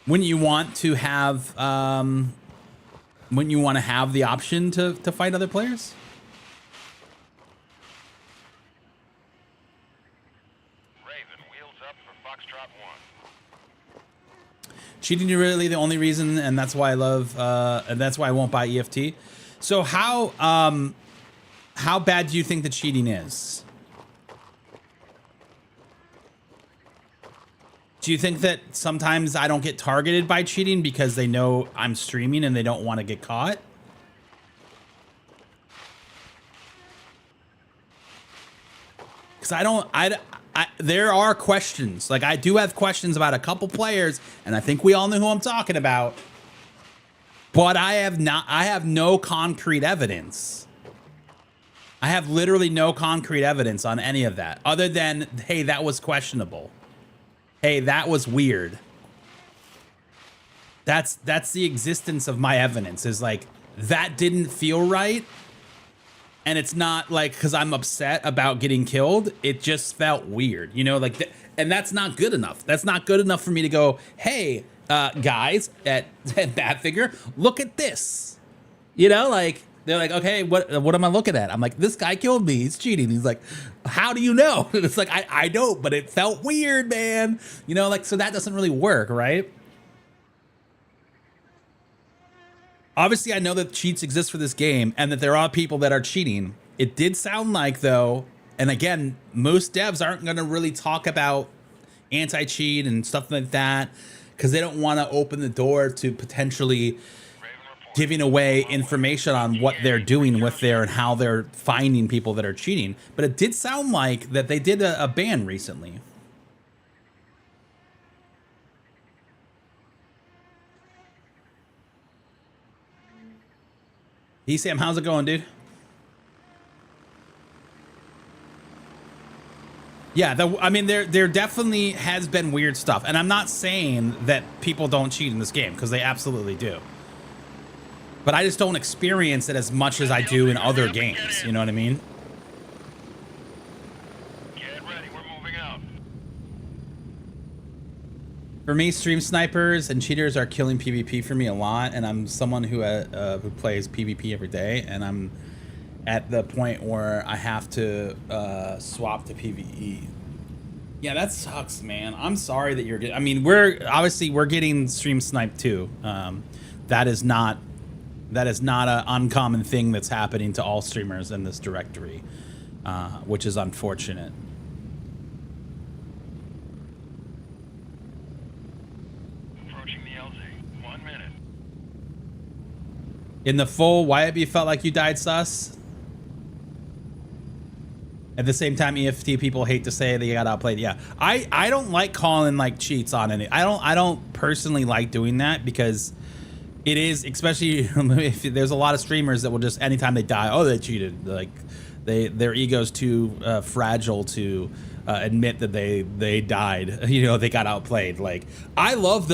S1: Wouldn't you want to have... Wouldn't you want to have the option to fight other players? Cheating is really the only reason, and that's why I love, and that's why I won't buy EFT. So how bad do you think the cheating is? Do you think that sometimes I don't get targeted by cheating because they know I'm streaming and they don't want to get caught? Because there are questions. Like, I do have questions about a couple players, and I think we all know who I'm talking about. But I have no concrete evidence. I have literally no concrete evidence on any of that, other than, hey, that was questionable. Hey, that was weird. That's the existence of my evidence, is like, that didn't feel right. And it's not like because I'm upset about getting killed. It just felt weird, you know, like, and that's not good enough. That's not good enough for me to go, hey, guys at Bat Figure, look at this. You know, like, they're like, okay, what am I looking at? I'm like, this guy killed me. He's cheating. He's like, how do you know? And it's like, I don't, but it felt weird, man. You know, like, so that doesn't really work, right? Obviously, I know that cheats exist for this game and that there are people that are cheating. It did sound like, though, and again, most devs aren't going to really talk about anti-cheat and stuff like that because they don't want to open the door to potentially giving away information on what they're doing with there and how they're finding people that are cheating. But it did sound like that they did a ban recently. Hey Sam, how's it going, dude? Yeah, I mean, there definitely has been weird stuff, and I'm not saying that people don't cheat in this game because they absolutely do. But I just don't experience it as much as I do in other games. You know what I mean?
S5: Get ready, we're moving out.
S1: For me, stream snipers and cheaters are killing PvP for me a lot, and I'm someone who plays PvP every day, and I'm at the point where I have to swap to PvE. Yeah, that sucks, man. I'm sorry that you're getting. I mean, we're getting stream sniped too. That is not an uncommon thing that's happening to all streamers in this directory, which is unfortunate. In the full, Wyatt, you felt like you died sus? At the same time, EFT people hate to say they got outplayed. Yeah, I don't like calling like cheats on any. I don't personally like doing that because it is, especially if there's a lot of streamers that will just anytime they die, oh, they cheated. Like their ego's too fragile to admit that they died. You know, they got outplayed. Like I love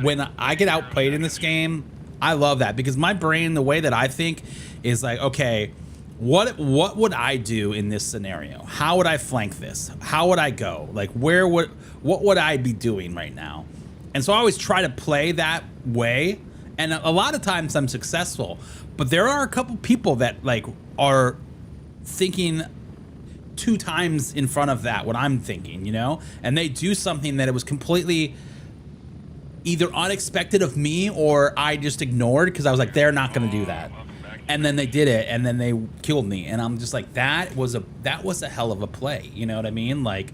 S1: when I get outplayed in this game. I love that because my brain, the way that I think is like, okay, what would I do in this scenario? How would I flank this? How would I go? Like what would I be doing right now? And so I always try to play that way. And a lot of times I'm successful, but there are a couple people that like are thinking 2 times in front of that what I'm thinking, you know, and they do something that it was completely either unexpected of me or I just ignored because I was like, they're not going to do that. And then they did it and then they killed me. And I'm just like, that was a hell of a play. You know what I mean? Like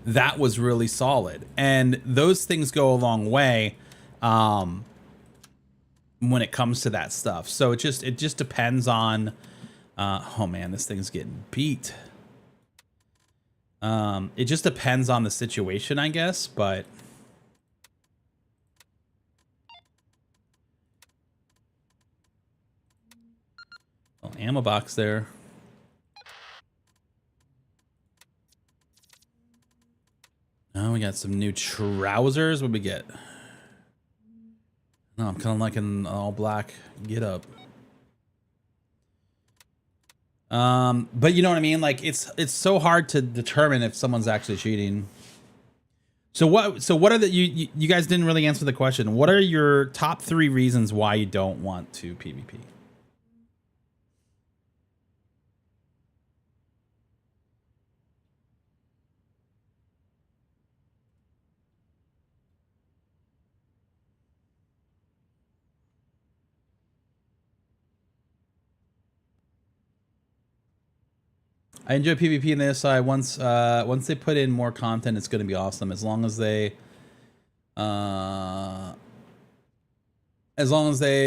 S1: that was really solid. And those things go a long way when it comes to that stuff. So it just depends on, oh man, this thing's getting beat. It just depends on the situation, I guess, but ammo box there. Oh, we got some new trousers. What we get? No, I'm kind of liking an all black get up. But you know what I mean? Like it's so hard to determine if someone's actually cheating. So what are the you guys didn't really answer the question. What are your top 3 reasons why you don't want to PvP? I enjoy PvP in the SI. Once they put in more content, it's going to be awesome. As long as they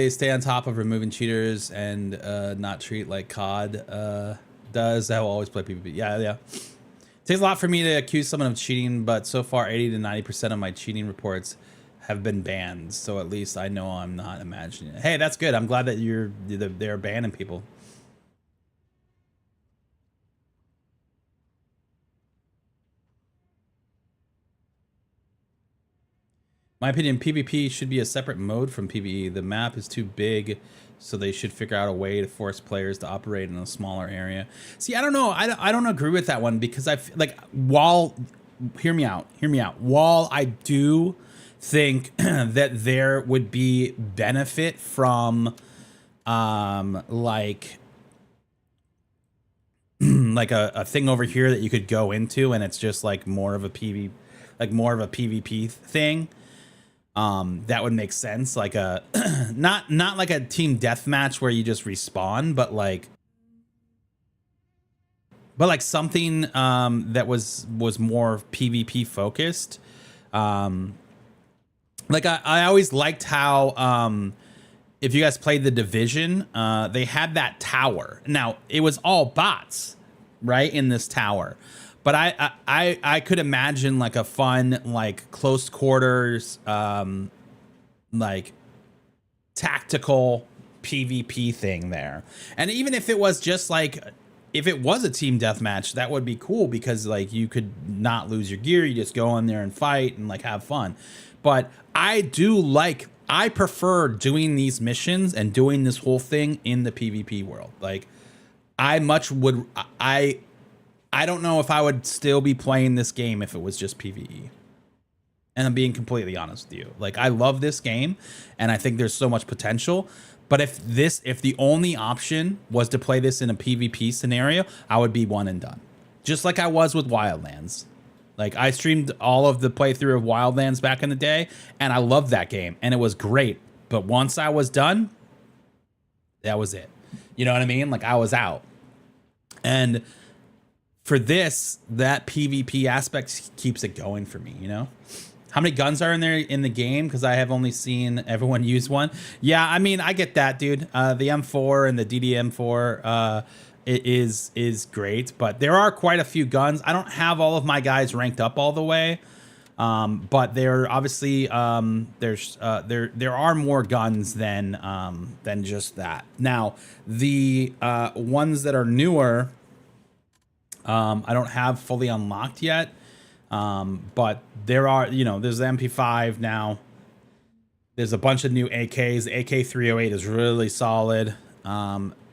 S1: stay on top of removing cheaters and not treat like COD does, I will always play PvP. Yeah. It takes a lot for me to accuse someone of cheating, but so far 80 to 90% of my cheating reports have been banned. So at least I know I'm not imagining it. Hey, that's good. I'm glad that they're banning people. My opinion, PvP should be a separate mode from PvE. The map is too big, so they should figure out a way to force players to operate in a smaller area. See, I don't know. I don't agree with that one because I like hear me out. While I do think that there would be benefit from like a thing over here that you could go into and it's just like more of a PvP thing. That would make sense. Like a not like a team deathmatch where you just respawn, but like something that was more PvP focused. Like I always liked how if you guys played The Division, they had that tower. Now it was all bots, right, in this tower. But I could imagine like a fun, like close quarters, like tactical PvP thing there. And even if it was just like, if it was a team deathmatch, that would be cool because like you could not lose your gear. You just go in there and fight and like have fun. But I prefer doing these missions and doing this whole thing in the PvP world. Like I don't know if I would still be playing this game if it was just PvE. And I'm being completely honest with you. Like I love this game and I think there's so much potential. But if the only option was to play this in a PvP scenario, I would be one and done. Just like I was with Wildlands. Like I streamed all of the playthrough of Wildlands back in the day and I loved that game and it was great. But once I was done, that was it. You know what I mean? Like I was out. And for this, that PvP aspect keeps it going for me, you know? How many guns are in there in the game? Because I have only seen everyone use one. Yeah, I mean, I get that, dude. The M4 and the DDM4 is great, but there are quite a few guns. I don't have all of my guys ranked up all the way, but there obviously there are more guns than just that. Now, the ones that are newer, I don't have fully unlocked yet, but there are, there's the MP5 now. There's a bunch of new AKs. The AK-308 is really solid.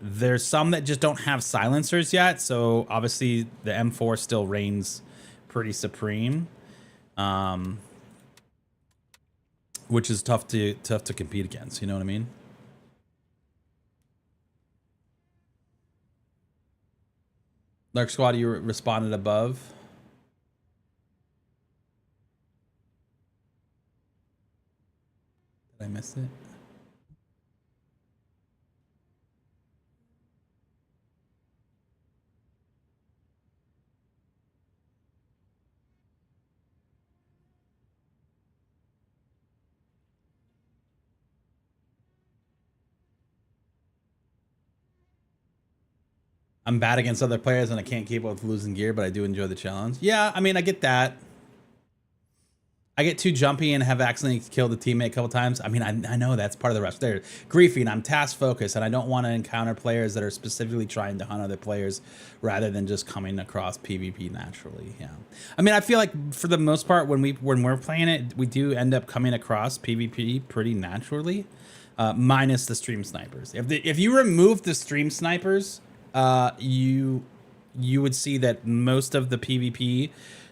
S1: There's some that just don't have silencers yet, so obviously the M4 still reigns pretty supreme, which is tough to compete against. You know what I mean? Lark Squad, you responded above. Did I miss it? I'm bad against other players and I can't keep up with losing gear, but I do enjoy the challenge. Yeah, I mean, I get that. I get too jumpy and have accidentally killed a teammate a couple times. I mean, I know that's part of the rush. There, griefing, I'm task focused and I don't want to encounter players that are specifically trying to hunt other players rather than just coming across PvP naturally. Yeah. I mean, I feel like for the most part, when we're playing it, we do end up coming across PvP pretty naturally, minus the stream snipers. If you remove the stream snipers, you would see that most of the PvP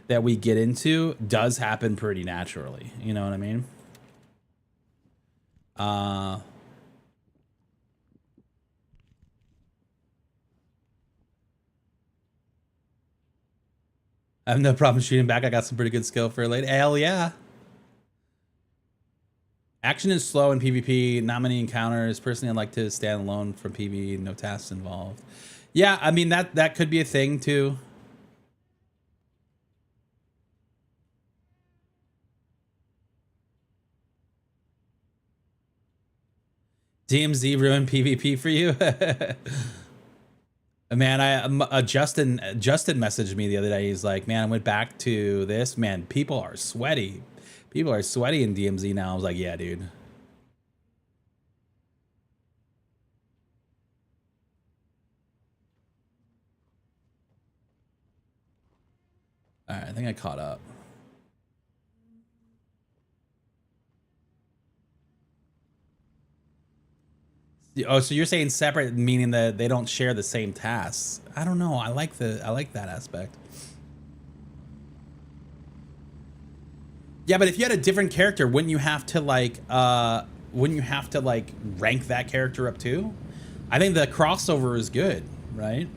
S1: that we get into does happen pretty naturally. You know what I mean? I have no problem shooting back. I got some pretty good skill for a late. Hell yeah. Action is slow in PvP, not many encounters. Personally, I'd like to stand alone from PvE, no tasks involved. Yeah, I mean, that could be a thing too. DMZ ruined PvP for you? Man, Justin messaged me the other day. He's like, man, I went back to this. Man, people are sweaty. People are sweaty in DMZ now. I was like, yeah, dude. All right, I think I caught up. Oh, so you're saying separate, meaning that they don't share the same tasks? I don't know. I like that aspect. Yeah, but if you had a different character, wouldn't you have to like rank that character up too? I think the crossover is good, right?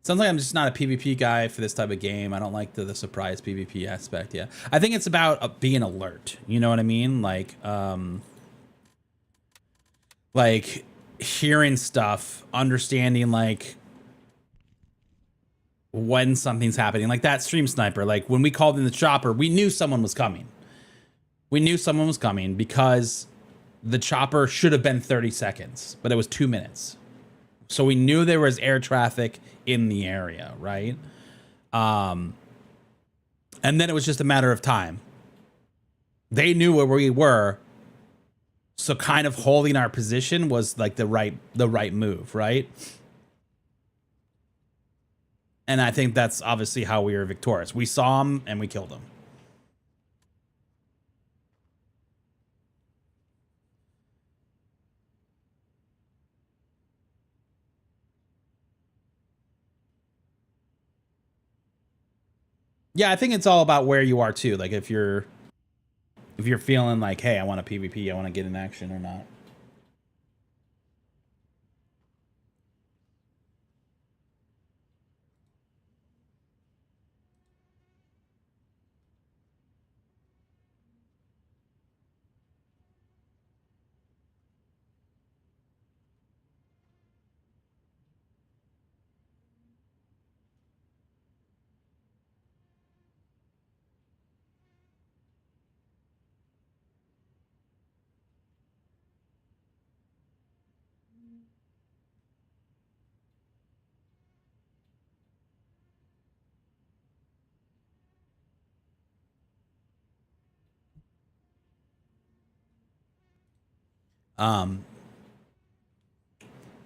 S1: Sounds like I'm just not a PvP guy for this type of game. I don't like the surprise PvP aspect. Yeah, I think it's about being alert. You know what I mean? Like hearing stuff, understanding like when something's happening. Like that stream sniper. Like when we called in the chopper, we knew someone was coming. We knew someone was coming because the chopper should have been 30 seconds, but it was 2 minutes. So we knew there was air traffic in the area, right? And then it was just a matter of time. They knew where we were, so kind of holding our position was like the right move, right? And I think that's obviously how we were victorious. We saw him and we killed him. Yeah, I think it's all about where you are too. Like if you're feeling like, hey, I want a PvP, I want to get in action or not.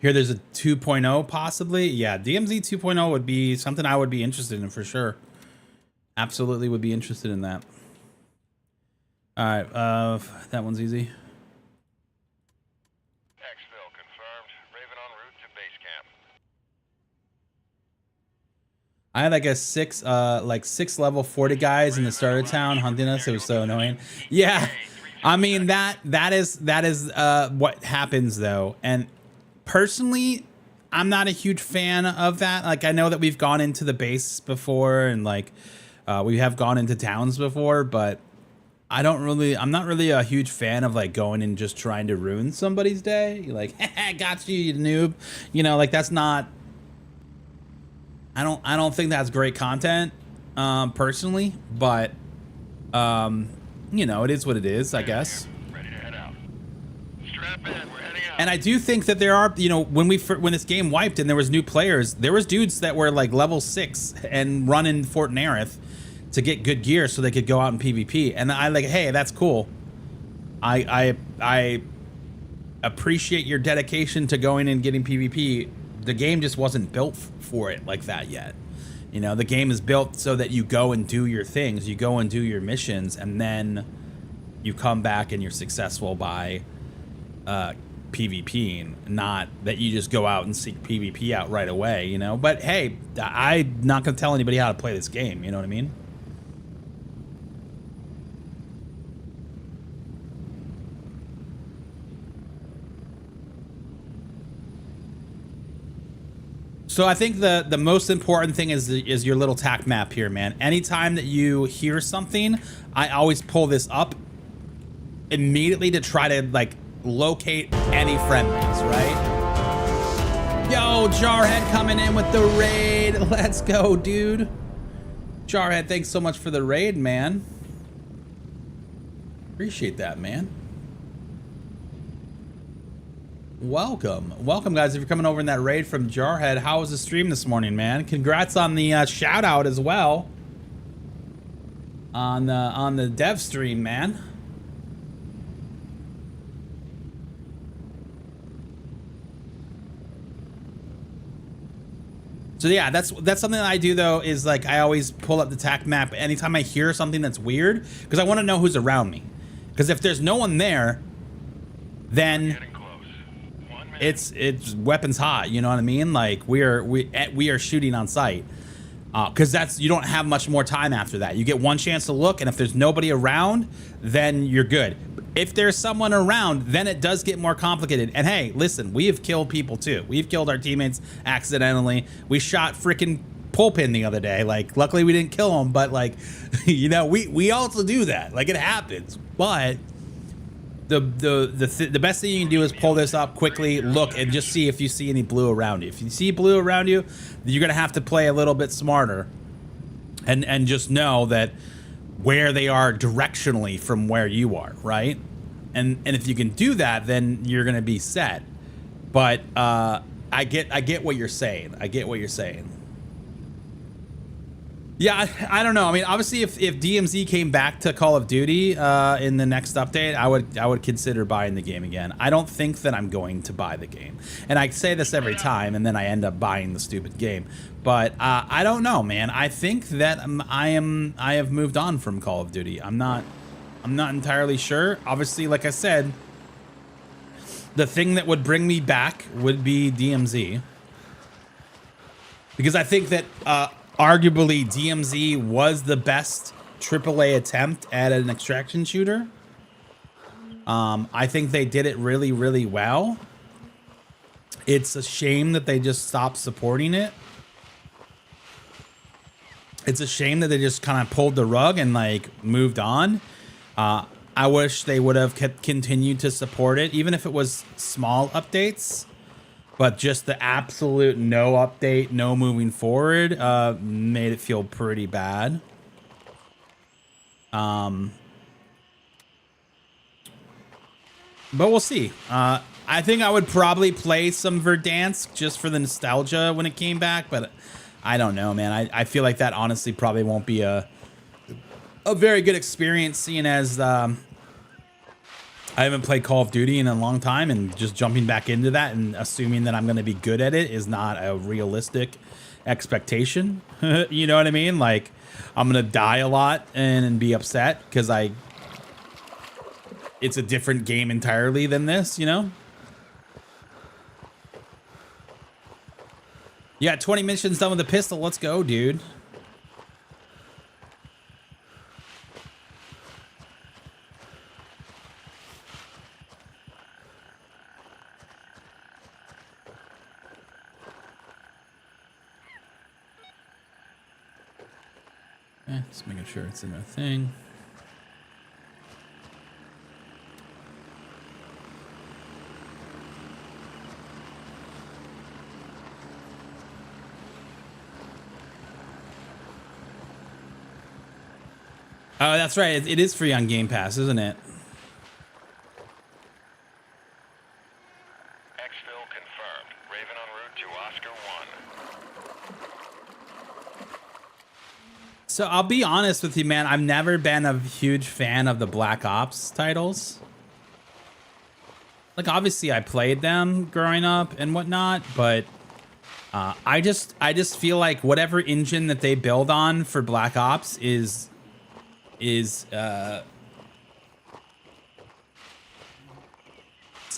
S1: Here there's a 2.0 possibly. Yeah, DMZ 2.0 would be something I would be interested in for sure. Absolutely would be interested in that. All right, that one's easy.
S5: Exfil confirmed. Raven en route to base camp.
S1: I had like a six level 40 guys in the starter town hunting us. It was so annoying. Yeah, I mean that is what happens though. And personally, I'm not a huge fan of that. Like I know that we've gone into the base before and like we have gone into towns before, but I'm not really a huge fan of like going and just trying to ruin somebody's day. You're like, got you, you noob. You know, like that's not. I don't think that's great content, personally. But, you know, it is what it is, I guess.
S5: Ready to head out. Strap in. We're heading out.
S1: And I do think that there are, you know, when this game wiped and there was new players, there was dudes that were like level 6 and running Fort Nerith to get good gear so they could go out in PvP. And I like, hey, that's cool. I appreciate your dedication to going and getting PvP. The game just wasn't built for it like that yet. You know, the game is built so that you go and do your things, you go and do your missions, and then you come back and you're successful by PvPing, not that you just go out and seek PvP out right away, you know? But hey, I'm not gonna tell anybody how to play this game, you know what I mean? So I think the most important thing is your little tac map here, man. Anytime that you hear something, I always pull this up immediately to try to like locate any friendlies, right? Yo, Jarhead coming in with the raid. Let's go, dude. Jarhead, thanks so much for the raid, man. Appreciate that, man. Welcome guys. If you're coming over in that raid from Jarhead, how was the stream this morning, man? Congrats on the shout out as well on the dev stream, man. So yeah, that's something that I do though, is like I always pull up the tac map anytime I hear something that's weird, because I want to know who's around me, because if there's no one there, then it's weapons hot, you know what I mean? Like we are shooting on sight, because you don't have much more time after that. You get one chance to look, and if there's nobody around, then you're good. If there's someone around, then it does get more complicated. And hey, listen, we have killed people too. We've killed our teammates accidentally. We shot freaking Pulpin the other day. Like, luckily we didn't kill him, but like, you know, we also do that. Like, it happens, but the best thing you can do is pull this up quickly, look, and just see if you see any blue around you. If you see blue around you, you're gonna have to play a little bit smarter, and just know that where they are directionally from where you are, right? And if you can do that, then you're gonna be set. But I get what you're saying. I get what you're saying. Yeah, I don't know. I mean, obviously, if DMZ came back to Call of Duty in the next update, I would consider buying the game again. I don't think that I'm going to buy the game, and I say this every time, and then I end up buying the stupid game. But I don't know, man. I think that I have moved on from Call of Duty. I'm not entirely sure. Obviously, like I said, the thing that would bring me back would be DMZ, because I think that arguably DMZ was the best AAA attempt at an extraction shooter. I think they did it really, really well. It's a shame that they just stopped supporting it. It's a shame that they just kind of pulled the rug and like moved on. I wish they would have continued to support it, even if it was small updates. But just the absolute no update, no moving forward, made it feel pretty bad. But we'll see. I think I would probably play some Verdansk just for the nostalgia when it came back, but I don't know, man. I feel like that honestly probably won't be a very good experience, seeing as I haven't played Call of Duty in a long time, and just jumping back into that and assuming that I'm going to be good at it is not a realistic expectation. You know what I mean? Like, I'm going to die a lot and be upset because it's a different game entirely than this, you know? Yeah, 20 missions done with a pistol. Let's go, dude. Just making sure it's in our thing. Oh, that's right. It is free on Game Pass, isn't it?
S5: Exfil confirmed. Raven en route to Oscar 1.
S1: So I'll be honest with you, man. I've never been a huge fan of the Black Ops titles. Like, obviously I played them growing up and whatnot, but I just feel like whatever engine that they build on for Black Ops is it's the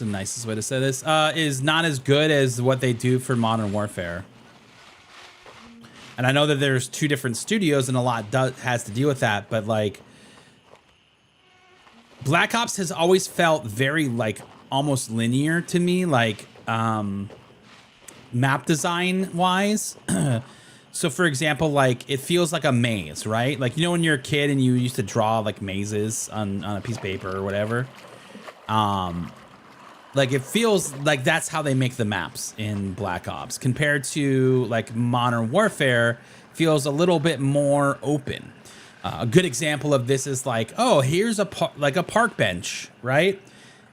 S1: nicest way to say this, is not as good as what they do for Modern Warfare. And I know that there's two different studios and a lot has to do with that, but like Black Ops has always felt very like almost linear to me. Like map design wise. So for example, like it feels like a maze, right? Like, you know, when you're a kid and you used to draw like mazes on a piece of paper or whatever. Like it feels like that's how they make the maps in Black Ops compared to like Modern Warfare feels a little bit more open. A good example of this is like, oh, here's a park bench, right?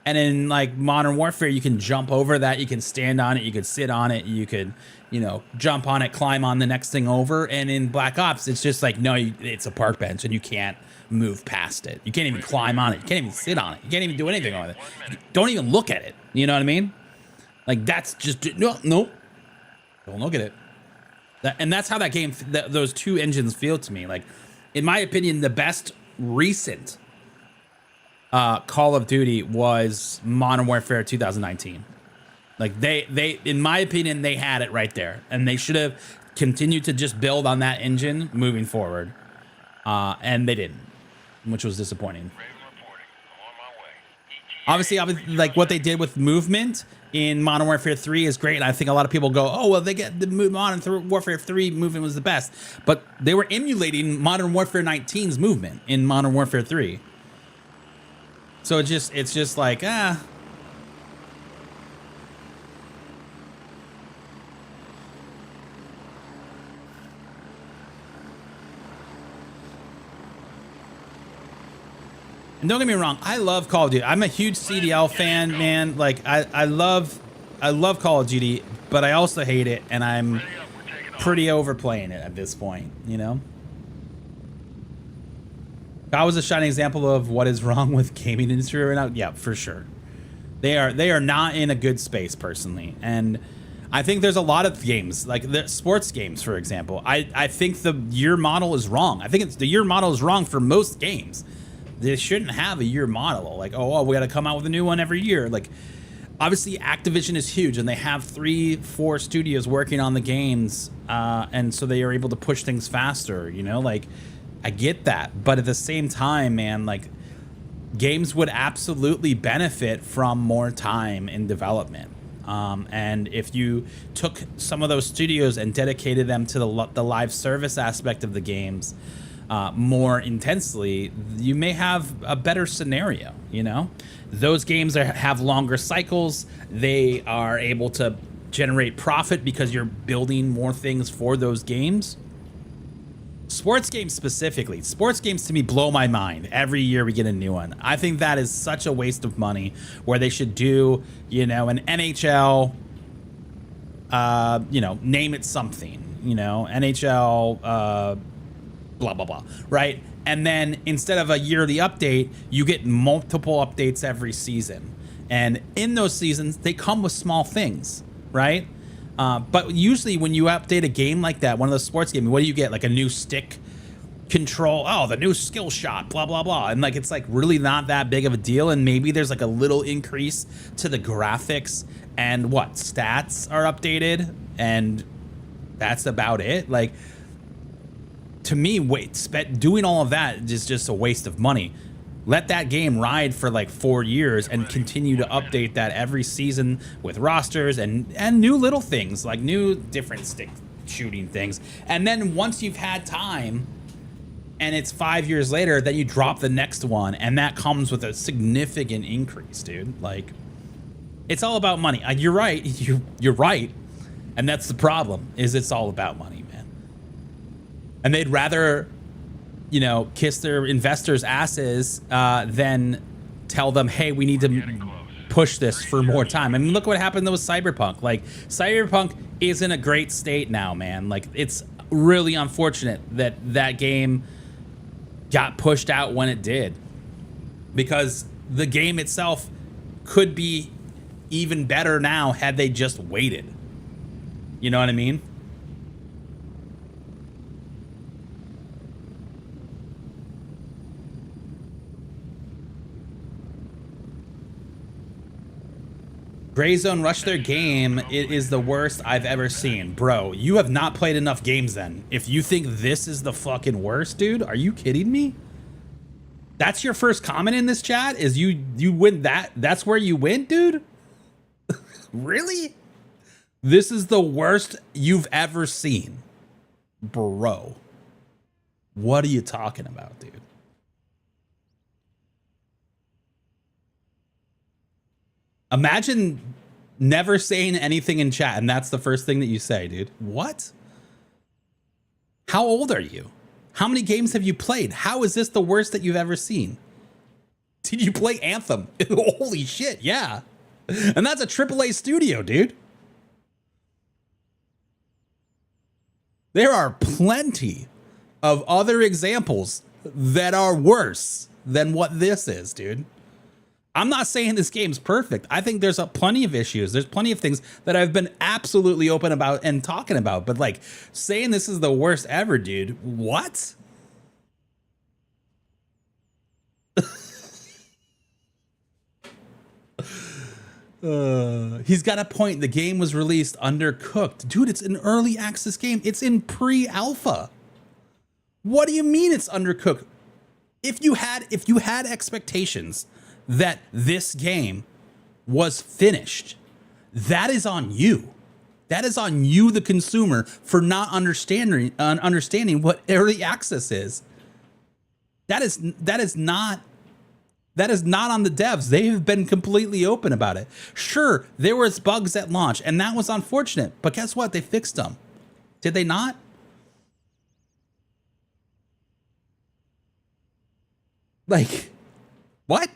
S1: And in like Modern Warfare, you can jump over that, you can stand on it, you could sit on it, you could, you know, jump on it, climb on the next thing over. And in Black Ops, it's just like, no, it's a park bench and you can't move past it. You can't even climb on it. You can't even sit on it. You can't even do anything on it. Don't even look at it. You know what I mean? Like that's just, no, don't look at it. And that's how that game, those two engines feel to me. Like, in my opinion, the best recent Call of Duty was Modern Warfare 2019. Like they, in my opinion, they had it right there, and they should have continued to just build on that engine moving forward, and they didn't, which was disappointing. Obviously, like what they did with movement in Modern Warfare 3 is great, and I think a lot of people go, oh, well, they get the Modern Warfare 3 movement was the best, but they were emulating Modern Warfare 19's movement in Modern Warfare 3. So it's just like, And don't get me wrong, I love Call of Duty. I'm a huge CDL fan, man. Like I love Call of Duty, but I also hate it, and I'm pretty overplaying it at this point, you know? That was a shining example of what is wrong with gaming industry right now. Yeah, for sure. They are not in a good space personally. And I think there's a lot of games, like the sports games, for example. I think the year model is wrong. I think the year model is wrong for most games. They shouldn't have a year model. Like, oh, we got to come out with a new one every year. Like, obviously Activision is huge, and they have 3-4 studios working on the games. And so they are able to push things faster, you know, like, I get that, but at the same time, man, like games would absolutely benefit from more time in development. And if you took some of those studios and dedicated them to the live service aspect of the games more intensely, you may have a better scenario. You know, those games have longer cycles. They are able to generate profit because you're building more things for those games. Sports games specifically. Sports games to me blow my mind. Every year we get a new one. I think that is such a waste of money, where they should do, you know, an NHL, you know, name it something, you know, NHL, blah, blah, blah, right? And then instead of a yearly update, you get multiple updates every season. And in those seasons, they come with small things, right? But usually when you update a game like that, one of the sports games, what do you get? Like a new stick control. Oh, the new skill shot, blah, blah, blah. And like, it's like really not that big of a deal. And maybe there's like a little increase to the graphics and what stats are updated. And that's about it. Like, to me, doing all of that is just a waste of money. Let that game ride for like 4 years and continue to update that every season with rosters and new little things, like new different stick shooting things. And then once you've had time and it's 5 years later, then you drop the next one, and that comes with a significant increase, dude. Like, it's all about money. You're right. You're right. And that's the problem, is it's all about money, man. And they'd rather, you know, kiss their investors' asses than tell them, hey, we need to push this for more time. I mean, look what happened with Cyberpunk. Like, Cyberpunk is in a great state now, man. Like, it's really unfortunate that that game got pushed out when it did, because the game itself could be even better now had they just waited. You know what I mean? Grayzone rushed their game. It is the worst I've ever seen. Bro, you have not played enough games then. If you think this is the fucking worst, dude, are you kidding me? That's your first comment in this chat? Is you win that? That's where you win, dude? Really? This is the worst you've ever seen. Bro. What are you talking about, dude? Imagine never saying anything in chat and that's the first thing that you say, dude. What? How old are you? How many games have you played? How is this the worst that you've ever seen? Did you play Anthem? Holy shit, yeah. And that's a AAA studio, dude. There are plenty of other examples that are worse than what this is, dude. I'm not saying this game's perfect. I think there's plenty of issues. There's plenty of things that I've been absolutely open about and talking about. But like saying this is the worst ever, dude. What? He's got a point. The game was released undercooked. Dude, it's an early access game. It's in pre-alpha. What do you mean it's undercooked? If you had expectations that this game was finished, that is on you. That is on you, the consumer, for not understanding what early access is. That is not on the devs. They've been completely open about it. Sure, there was bugs at launch, and that was unfortunate. But guess what? They fixed them. Did they not? Like, what?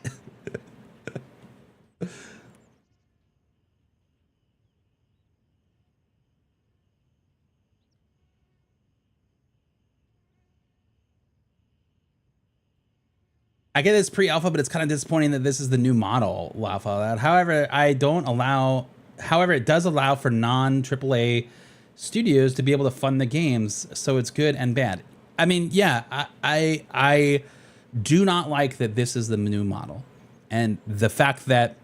S1: I get it's pre-alpha, but it's kind of disappointing that this is the new model alpha. However, it does allow for non-AAA studios to be able to fund the games, so it's good and bad. I mean, yeah, I do not like that this is the new model, and the fact that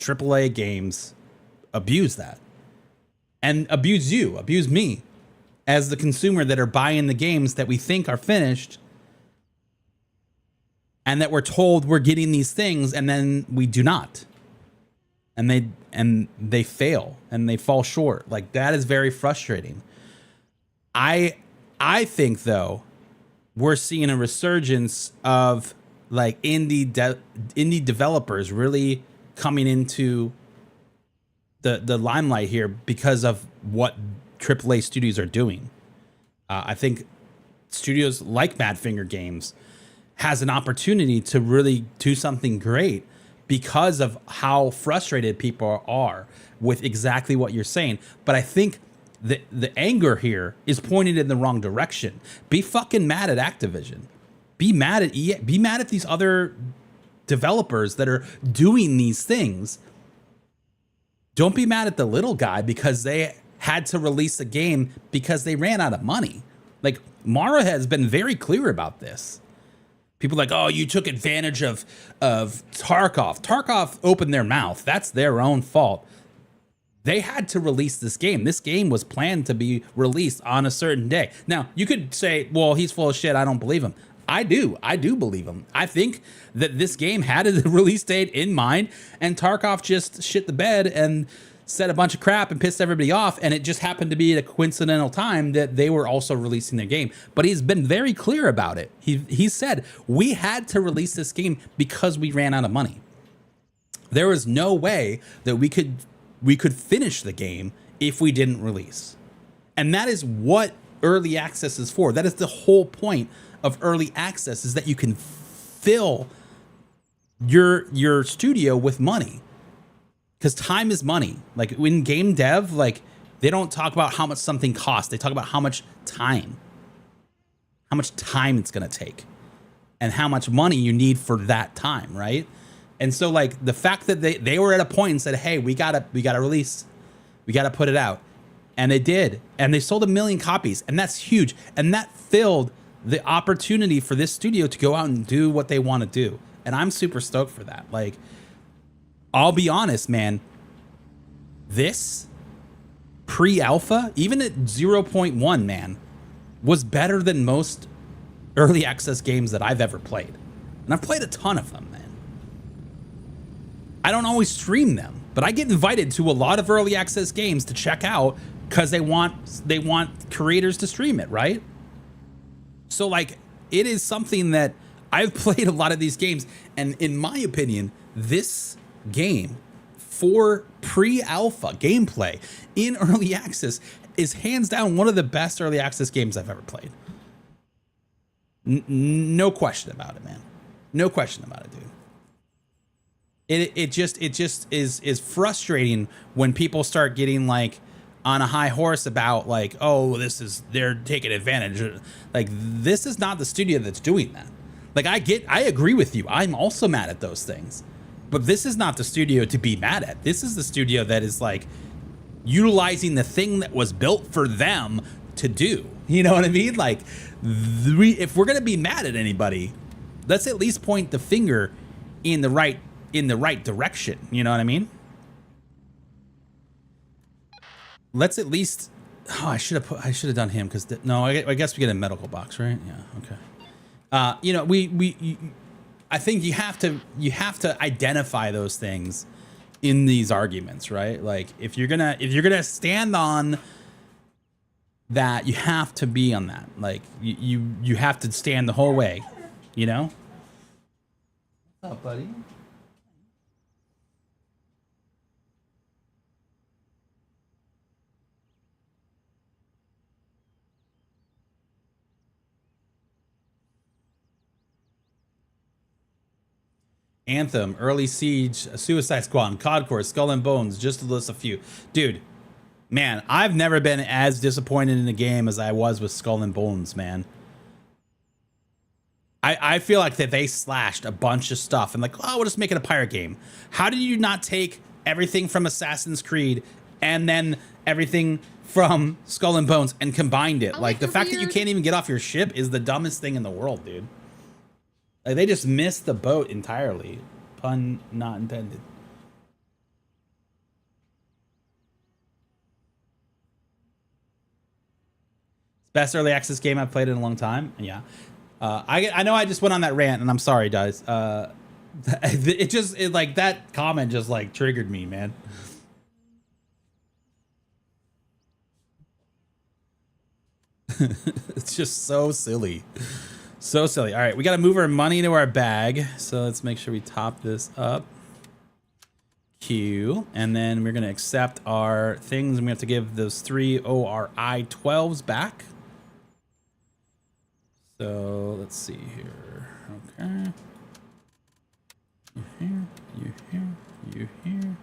S1: AAA games abuse that and abuse me as the consumer that are buying the games that we think are finished. And that we're told we're getting these things and then we do not. And they fail and they fall short. Like, that is very frustrating. I think though, we're seeing a resurgence of like indie developers really coming into the limelight here because of what AAA studios are doing. I think studios like Badfinger Games has an opportunity to really do something great because of how frustrated people are with exactly what you're saying. But I think the anger here is pointed in the wrong direction. Be fucking mad at Activision. Be mad at EA. Be mad at these other developers that are doing these things. Don't be mad at the little guy because they had to release a game because they ran out of money. Like, Mara has been very clear about this. People are like, oh, you took advantage of Tarkov. Tarkov opened their mouth. That's their own fault. They had to release this game. This game was planned to be released on a certain day. Now, you could say, well, he's full of shit. I don't believe him. I do believe him. I think that this game had a release date in mind, and Tarkov just shit the bed and said a bunch of crap and pissed everybody off, and it just happened to be at a coincidental time that they were also releasing their game. But he's been very clear about it. He said, we had to release this game because we ran out of money. There was no way that we could finish the game if we didn't release. And that is what early access is for. That is the whole point of early access, is that you can fill your studio with money. Because time is money. Like, in game dev, like, they don't talk about how much something costs. They talk about how much time it's going to take and how much money you need for that time, right? And so, like, the fact that they were at a point and said, hey, we gotta release. We gotta put it out. And they did. And they sold 1 million copies. And that's huge. And that filled the opportunity for this studio to go out and do what they want to do. And I'm super stoked for that. Like, I'll be honest, man, this pre-alpha, even at 0.1, man, was better than most early access games that I've ever played. And I've played a ton of them, man. I don't always stream them, But I get invited to a lot of early access games to check out because they want creators to stream it, right? So like it is something that I've played a lot of these games, and in my opinion, this game for pre-alpha gameplay in early access is hands down one of the best early access games I've ever played. No question about it, man. No question about it, dude. It just is frustrating when people start getting like on a high horse about like, oh, they're taking advantage. Like, this is not the studio that's doing that. Like, I agree with you. I'm also mad at those things, but this is not the studio to be mad at. This is the studio that is like utilizing the thing that was built for them to do. You know what I mean? Like, if we're gonna be mad at anybody, let's at least point the finger in the right direction. You know what I mean? Let's at least. Oh, I should have done him because no, I guess we get a medical box, right? Yeah. Okay. You know, I think you have to identify those things in these arguments, right? Like if you're gonna stand on that, you have to be on that. Like you have to stand the whole way, you know? What's up, buddy? Anthem, Early Siege, Suicide Squad, COD Core, Skull and Bones, just to list a few. Dude, man, I've never been as disappointed in a game as I was with Skull and Bones, man. I feel like that they slashed a bunch of stuff and like, oh, we'll just make it a pirate game. How did you not take everything from Assassin's Creed and then everything from Skull and Bones and combined it? Like the fact that you can't even get off your ship is the dumbest thing in the world, dude. Like they just missed the boat entirely. Pun not intended. Best early access game I've played in a long time. Yeah. I know I just went on that rant and I'm sorry, guys. It like that comment just like triggered me, man. It's just so silly. So silly. All right, we got to move our money into our bag. So let's make sure we top this up. Q. And then we're going to accept our things. And we have to give those 3 ORI 12s back. So let's see here. Okay. You here, you here, you here.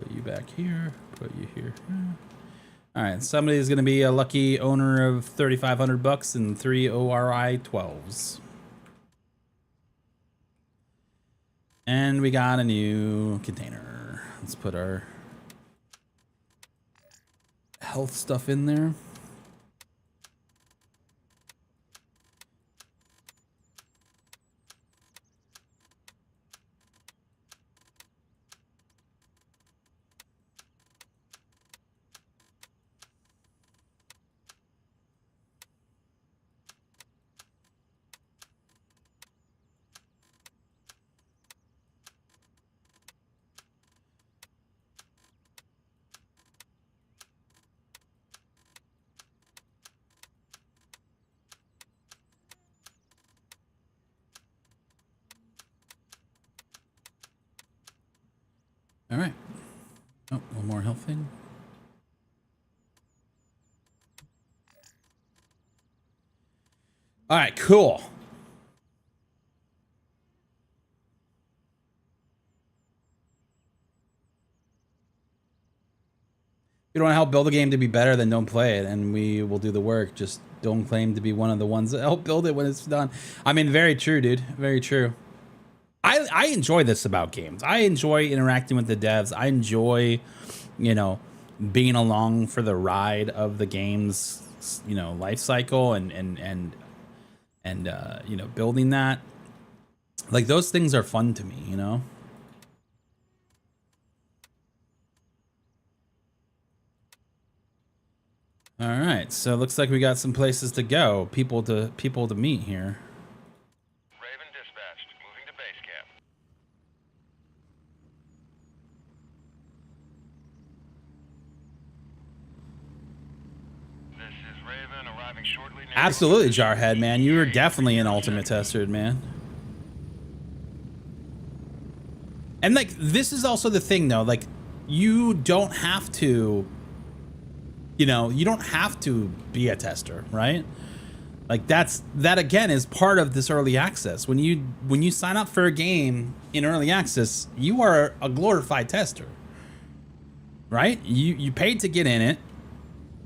S1: Put you back here. Put you here. All right, somebody is going to be a lucky owner of 3,500 bucks and 3 ORI 12s. And we got a new container. Let's put our health stuff in there. All right. Oh, one more health thing. All right, cool. If you don't want to help build a game to be better, then don't play it, and we will do the work. Just don't claim to be one of the ones that help build it when it's done. I mean, very true, dude. Very true. I enjoy this about games. I enjoy interacting with the devs. I enjoy, you know, being along for the ride of the game's, you know, life cycle and you know, building that. Like those things are fun to me, you know. All right, so it looks like we got some places to go, people to meet here.
S5: Raven dispatched. Moving to base camp. Raven, arriving shortly near
S1: Absolutely, Jarhead, man. You were definitely an ultimate tester, man. And like, this is also the thing, though. Like, you don't have to, you know, you don't have to be a tester, right? Like, that again is part of this early access. When you sign up for a game in early access, you are a glorified tester, right? You paid to get in it,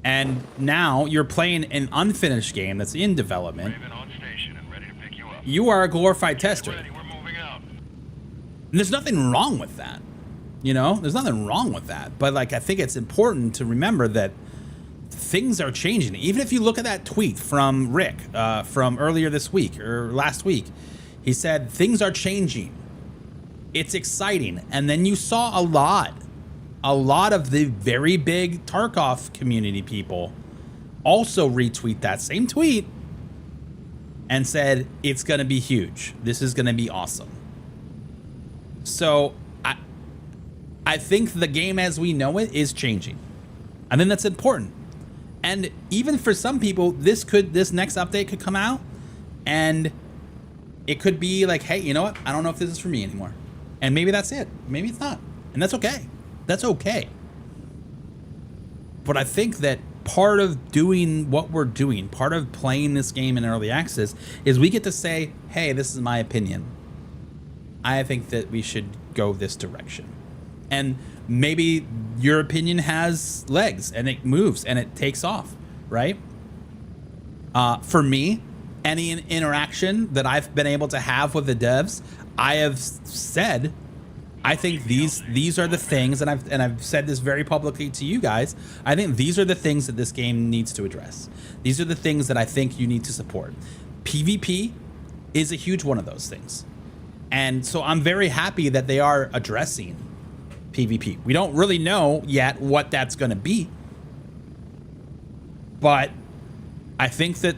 S1: and now you're playing an unfinished game that's in development.
S5: Raven on station and ready to pick you up.
S1: You are a glorified tester.
S5: Ready, we're moving out.
S1: And there's nothing wrong with that. You know, there's nothing wrong with that. But like, I think it's important to remember that things are changing. Even if you look at that tweet from Rick from earlier this week or last week, he said things are changing. It's exciting. And then you saw a lot of the very big Tarkov community people also retweet that same tweet and said, it's going to be huge. This is going to be awesome. So I think the game as we know it is changing. I think that's important. And even for some people, this next update could come out and it could be like, hey, you know what? I don't know if this is for me anymore. And maybe that's it. Maybe it's not. And that's okay. That's okay. But I think that part of doing what we're doing, part of playing this game in early access, is we get to say, hey, this is my opinion. I think that we should go this direction. And maybe your opinion has legs and it moves and it takes off, right? For me, any interaction that I've been able to have with the devs, I have said, I think these are the things, and I've said this very publicly to you guys, I think these are the things that this game needs to address. These are the things that I think you need to support. PvP is a huge one of those things. And so I'm very happy that they are addressing PvP. We don't really know yet what that's going to be, but I think that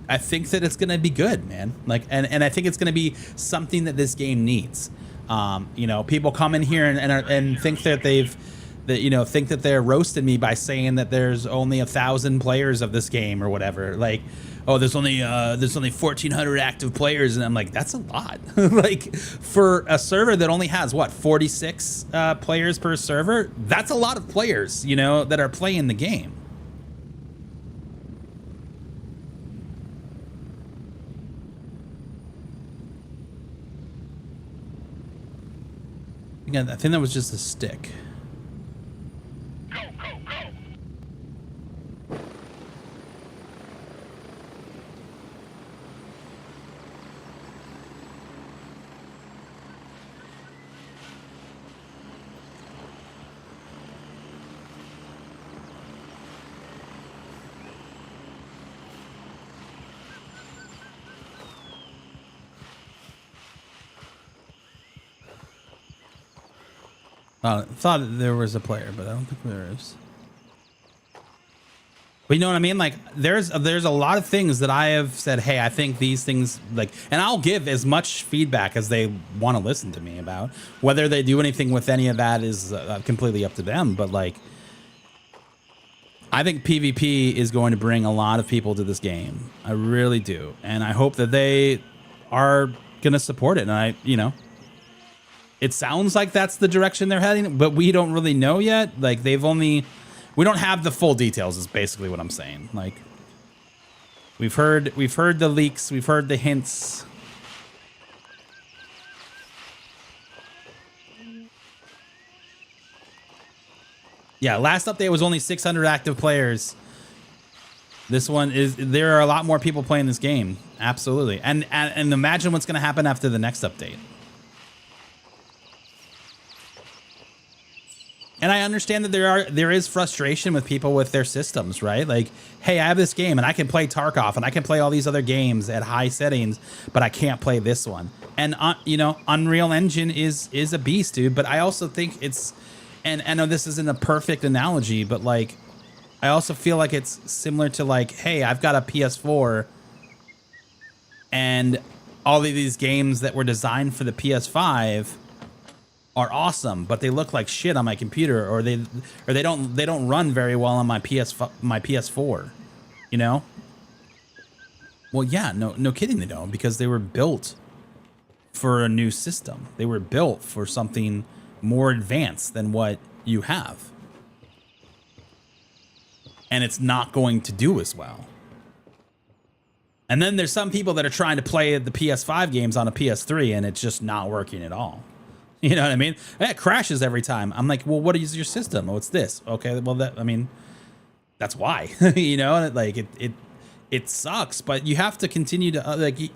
S1: it's going to be good, man. Like, and I think it's going to be something that this game needs. You know, people come in here and think that think that they're roasting me by saying that there's only 1,000 players of this game or whatever. Like, oh, there's only 1,400 active players, and I'm like, that's a lot. Like, for a server that only has what, 46 players per server, that's a lot of players, you know, that are playing the game. Again, I think that was just a stick.
S5: Go, go, go!
S1: Thought there was a player, but I don't think there is. But you know what I mean? Like, there's a lot of things that I have said, hey, I think these things, like, and I'll give as much feedback as they want to listen to me about. Whether they do anything with any of that is completely up to them. But like, I think PvP is going to bring a lot of people to this game. I really do. And I hope that they are going to support it. And it sounds like that's the direction they're heading, but we don't really know yet. Like, we don't have the full details is basically what I'm saying. Like, we've heard the leaks, we've heard the hints. Yeah, last update was only 600 active players. This one there are a lot more people playing this game. Absolutely. And imagine what's going to happen after the next update. And I understand that there is frustration with people with their systems, right? Like, hey, I have this game and I can play Tarkov and I can play all these other games at high settings, but I can't play this one. And Unreal Engine is a beast, dude. But I also think it's, and I know this isn't a perfect analogy, but like, I also feel like it's similar to like, hey, I've got a PS4 and all of these games that were designed for the PS5 are awesome, but they look like shit on my computer, or they don't run very well on my PS4. You know? Well, yeah, no kidding, they don't, because they were built for a new system. They were built for something more advanced than what you have. And it's not going to do as well. And then there's some people that are trying to play the PS5 games on a PS3 and it's just not working at all. You know what I mean? It crashes every time. I'm like, well, what is your system? Oh, it's this. Okay, well, that's why. You know, like it sucks, but you have to continue to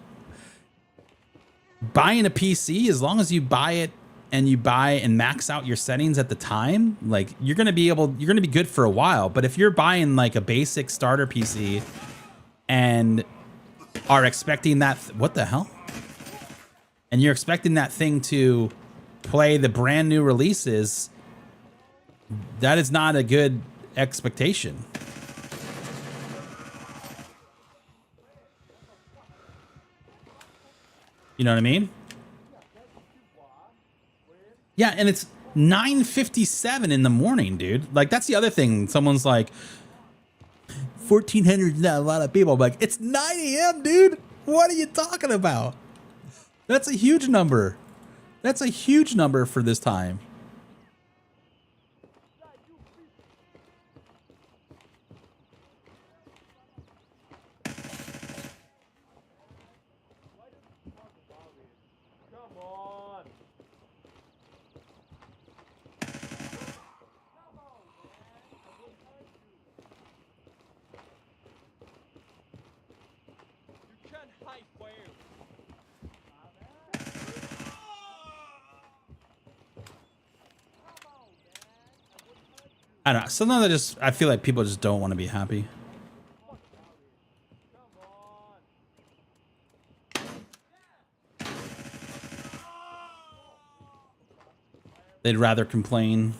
S1: buying a PC, as long as you buy it and max out your settings at the time, like you're gonna be good for a while. But if you're buying like a basic starter PC and are expecting that, what the hell? And you're expecting that thing to play the brand new releases, that is not a good expectation. You know what I mean? Yeah, and it's 9:57 in the morning, dude. Like, that's the other thing. Someone's like, 1,400 is not a lot of people. I'm like, it's 9 a.m., dude. What are you talking about? That's a huge number. That's a huge number for this time. I don't know. Sometimes I feel like people just don't want to be happy. They'd rather complain.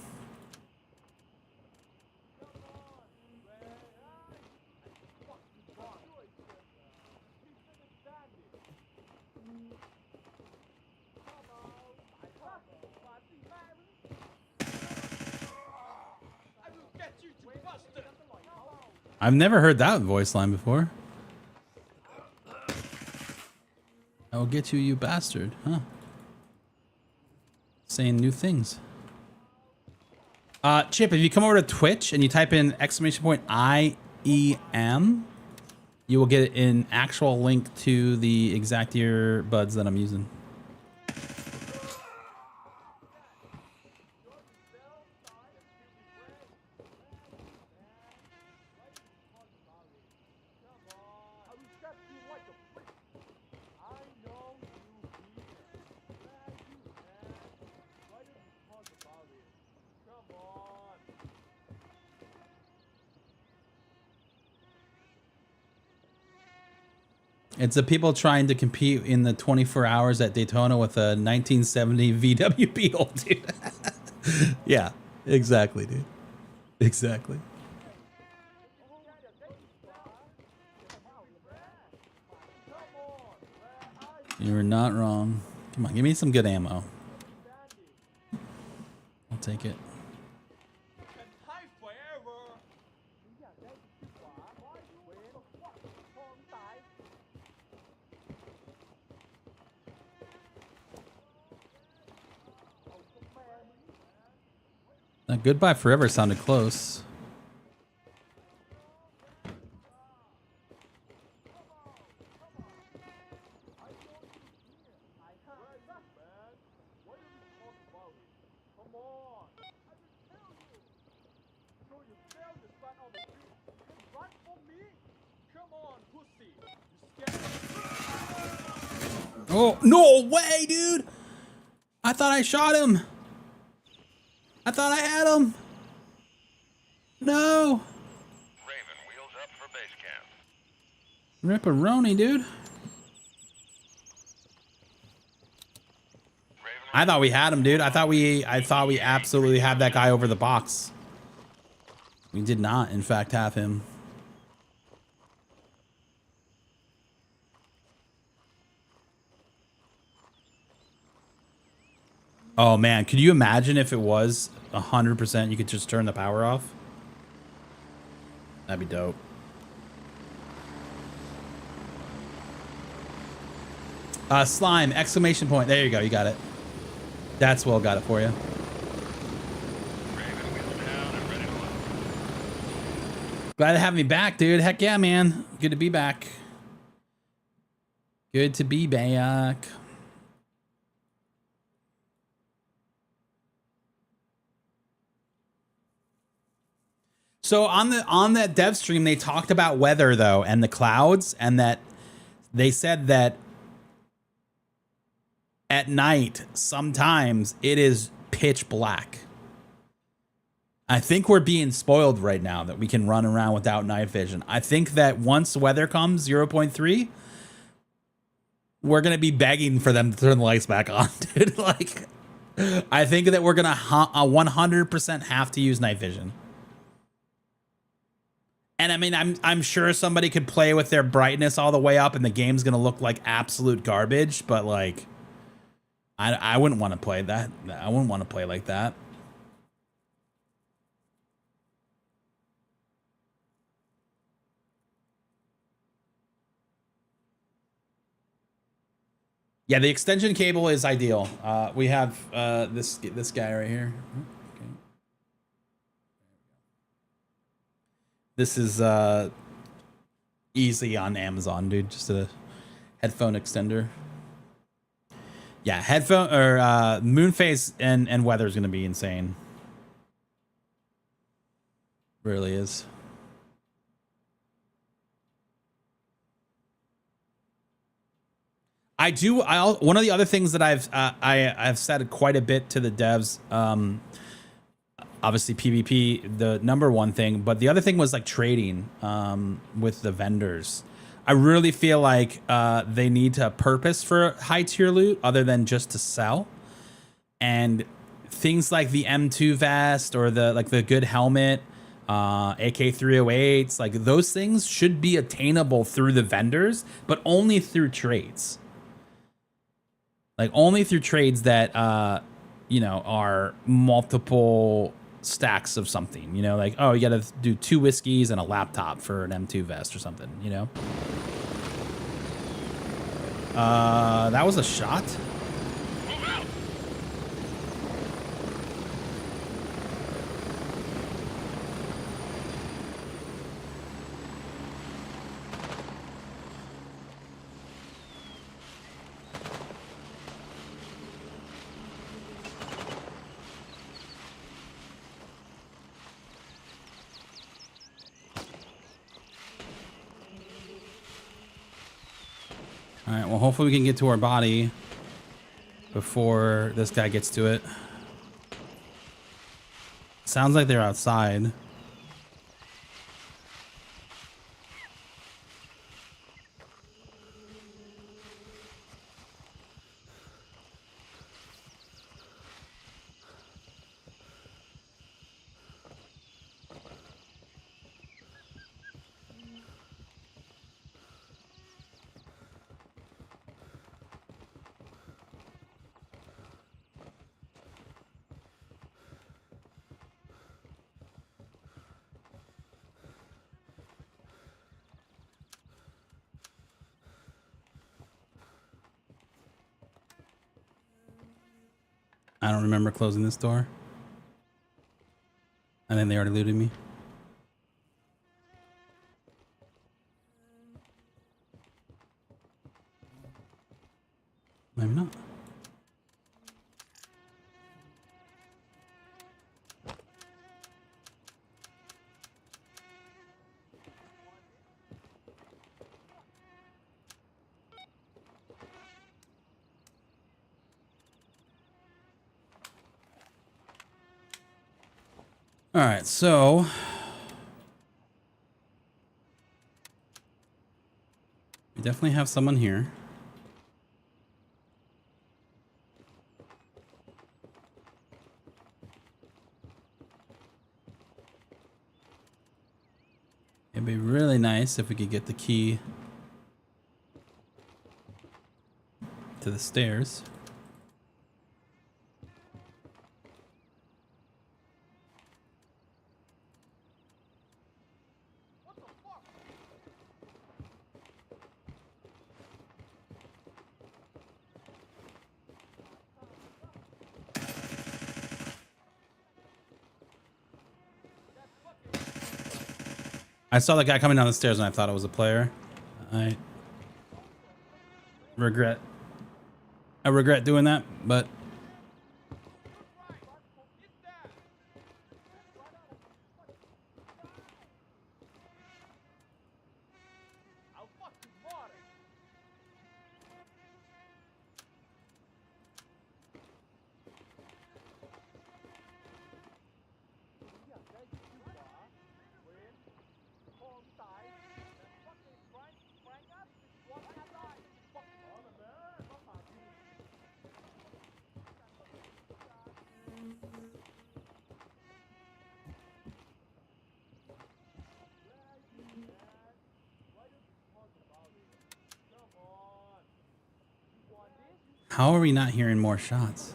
S1: I've never heard that voice line before. I will get you, you bastard. Huh. Saying new things. Chip, if you come over to Twitch and you type in !IEM, you will get an actual link to the exact earbuds that I'm using. It's the people trying to compete in the 24 hours at Daytona with a 1970 VW Beetle, dude. Yeah, exactly, dude. Exactly. You were not wrong. Come on, give me some good ammo. I'll take it. Goodbye forever sounded close. Oh, no way, dude. I thought I shot him. I thought I had him. No.
S5: Raven, wheels up for base camp.
S1: Ripperoni, dude. I thought we had him, dude. I thought we absolutely had that guy over the box. We did not, in fact, have him. Oh man, could you imagine if it was 100% you could just turn the power off? That'd be dope. Slime, exclamation point. There you go. You got it. That's well got it for you.
S5: Raven wheels down and ready to load.
S1: Glad to have me back, dude. Heck yeah, man. Good to be back. Good to be back. So on that dev stream, they talked about weather though, and the clouds, and that they said that at night sometimes it is pitch black. I think we're being spoiled right now that we can run around without night vision. I think that once weather comes 0.3, we're gonna be begging for them to turn the lights back on, dude. Like, I think that we're gonna 100% have to use night vision. And I mean, I'm sure somebody could play with their brightness all the way up and the game's gonna look like absolute garbage, but like, I wouldn't want to play that. I wouldn't want to play like that. Yeah, the extension cable is ideal. We have this guy right here. Okay. This is easy on Amazon, dude. Just a headphone extender. Yeah, headphone or moon phase and weather is gonna be insane. Really is. One of the other things that I've said quite a bit to the devs, obviously PvP, the number one thing, but the other thing was like trading with the vendors. I really feel like they need to purpose for high tier loot other than just to sell. And things like the M2 vest or the good helmet, AK-308s, like those things should be attainable through the vendors, but only through trades. Like only through trades that, you know, are multiple stacks of something, you know, like, oh, you got to do 2 whiskeys and a laptop for an M2 vest or something, you know? That was a shot. All right, well, hopefully we can get to our body before this guy gets to it. Sounds like they're outside. I don't remember closing this door. I think they already looted me. Maybe not. All right, so we definitely have someone here. It'd be really nice if we could get the key to the stairs. I saw the guy coming down the stairs and I thought it was a player. I regret doing that, but how are we not hearing more shots?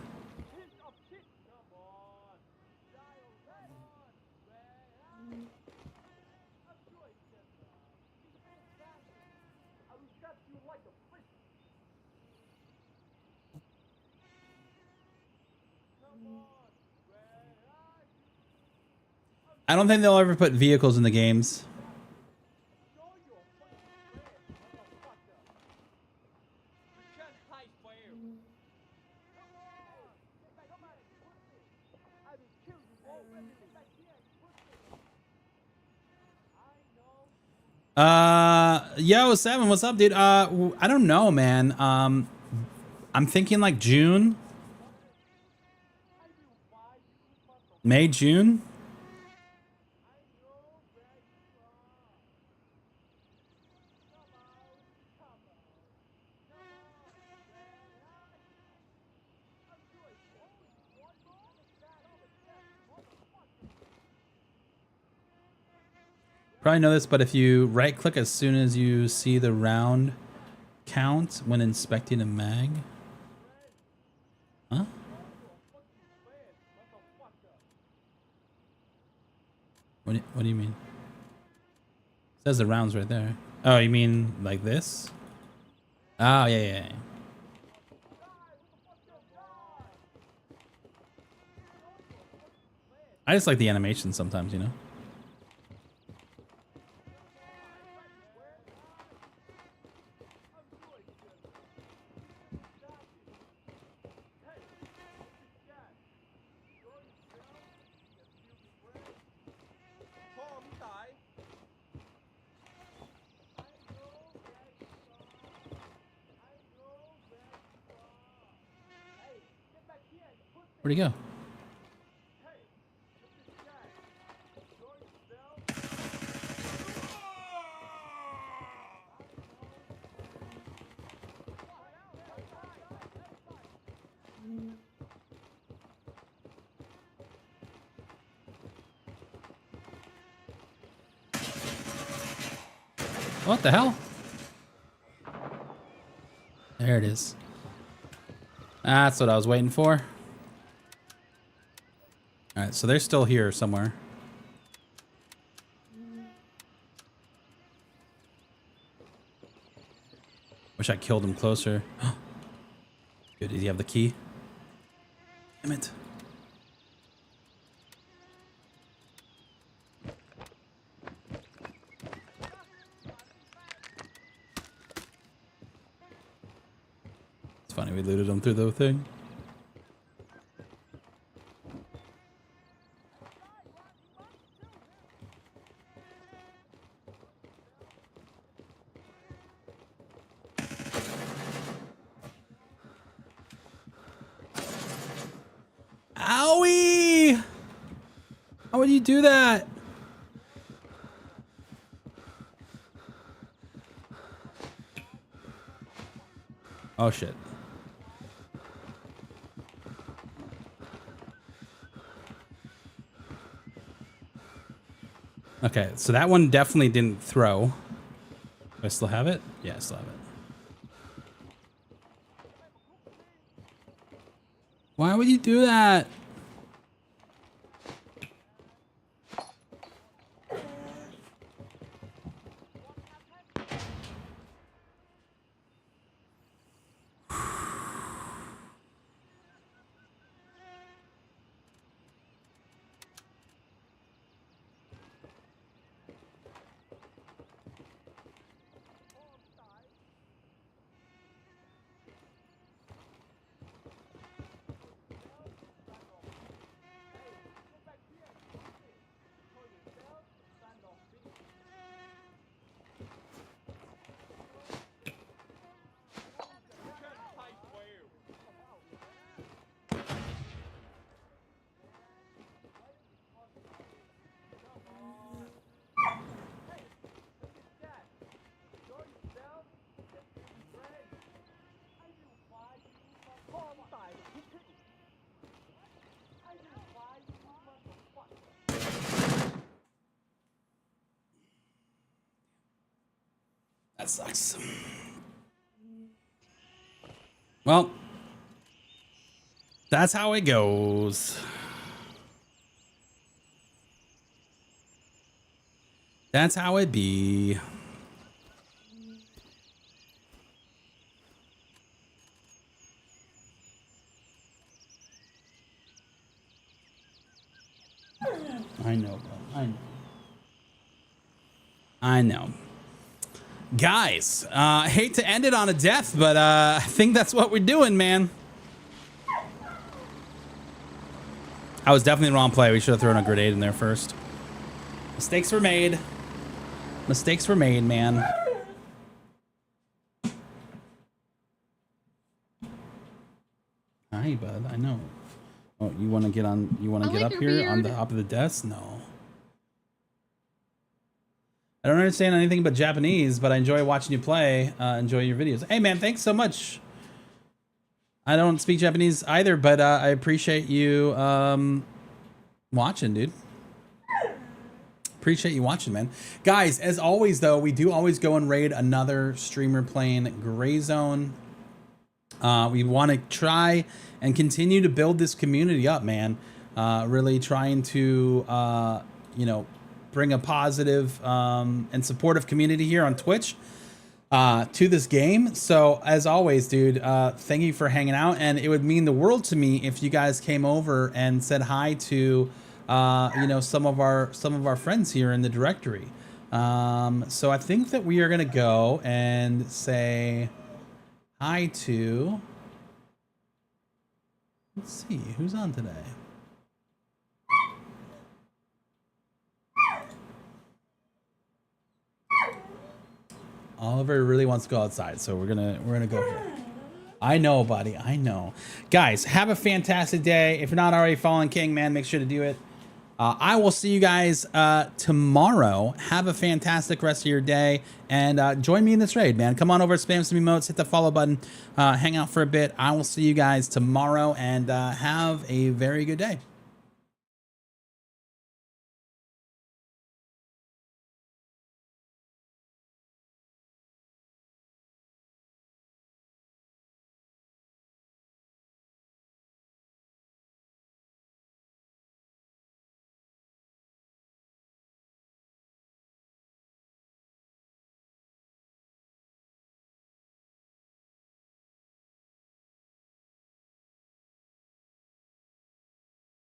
S1: I don't think they'll ever put vehicles in the games. Yo, Seven, what's up, dude? I don't know, man. I'm thinking like June, May, June. Probably know this, but if you right click as soon as you see the round count when inspecting a mag. Huh? What do you mean? It says the rounds right there. Oh, you mean like this? Oh, yeah. I just like the animation sometimes, you know? Where'd he go? What the hell? There it is. That's what I was waiting for. All right, so they're still here somewhere. Wish I killed him closer. Good, did he have the key? Damn it. It's funny, we looted him through the thing. Owie! How would you do that? Oh shit. Okay, so that one definitely didn't throw. Do I still have it? Yeah, I still have it. Why would you do that? That sucks. Well, that's how it goes. That's how it be. I know, bro. I know. I know. Guys, I hate to end it on a death, but I think that's what we're doing, man. I was definitely the wrong play. We should have thrown a grenade in there first. Mistakes were made. Mistakes were made, man. Hi, bud. I know. Oh, you want to get on? You want to get up here on the top of the desk? No. I don't understand anything but Japanese, but I enjoy watching you play. Enjoy your videos. Hey, man, thanks so much. I don't speak Japanese either, but I appreciate you watching, dude. Appreciate you watching, man. Guys, as always, though, we do always go and raid another streamer playing Gray Zone. We want to try and continue to build this community up, man. Really trying to, you know, bring a positive and supportive community here on Twitch to this game. So as always, dude, thank you for hanging out, and it would mean the world to me if you guys came over and said hi to you know, some of our friends here in the directory. So I think that we are gonna go and say hi to, let's see who's on today. Oliver really wants to go outside, so we're gonna go here. I know, buddy. I know. Guys, have a fantastic day. If you're not already following King, man, make sure to do it. I will see you guys tomorrow. Have a fantastic rest of your day, and join me in this raid, man. Come on over, spam some emotes, hit the follow button, hang out for a bit. I will see you guys tomorrow, and have a very good day.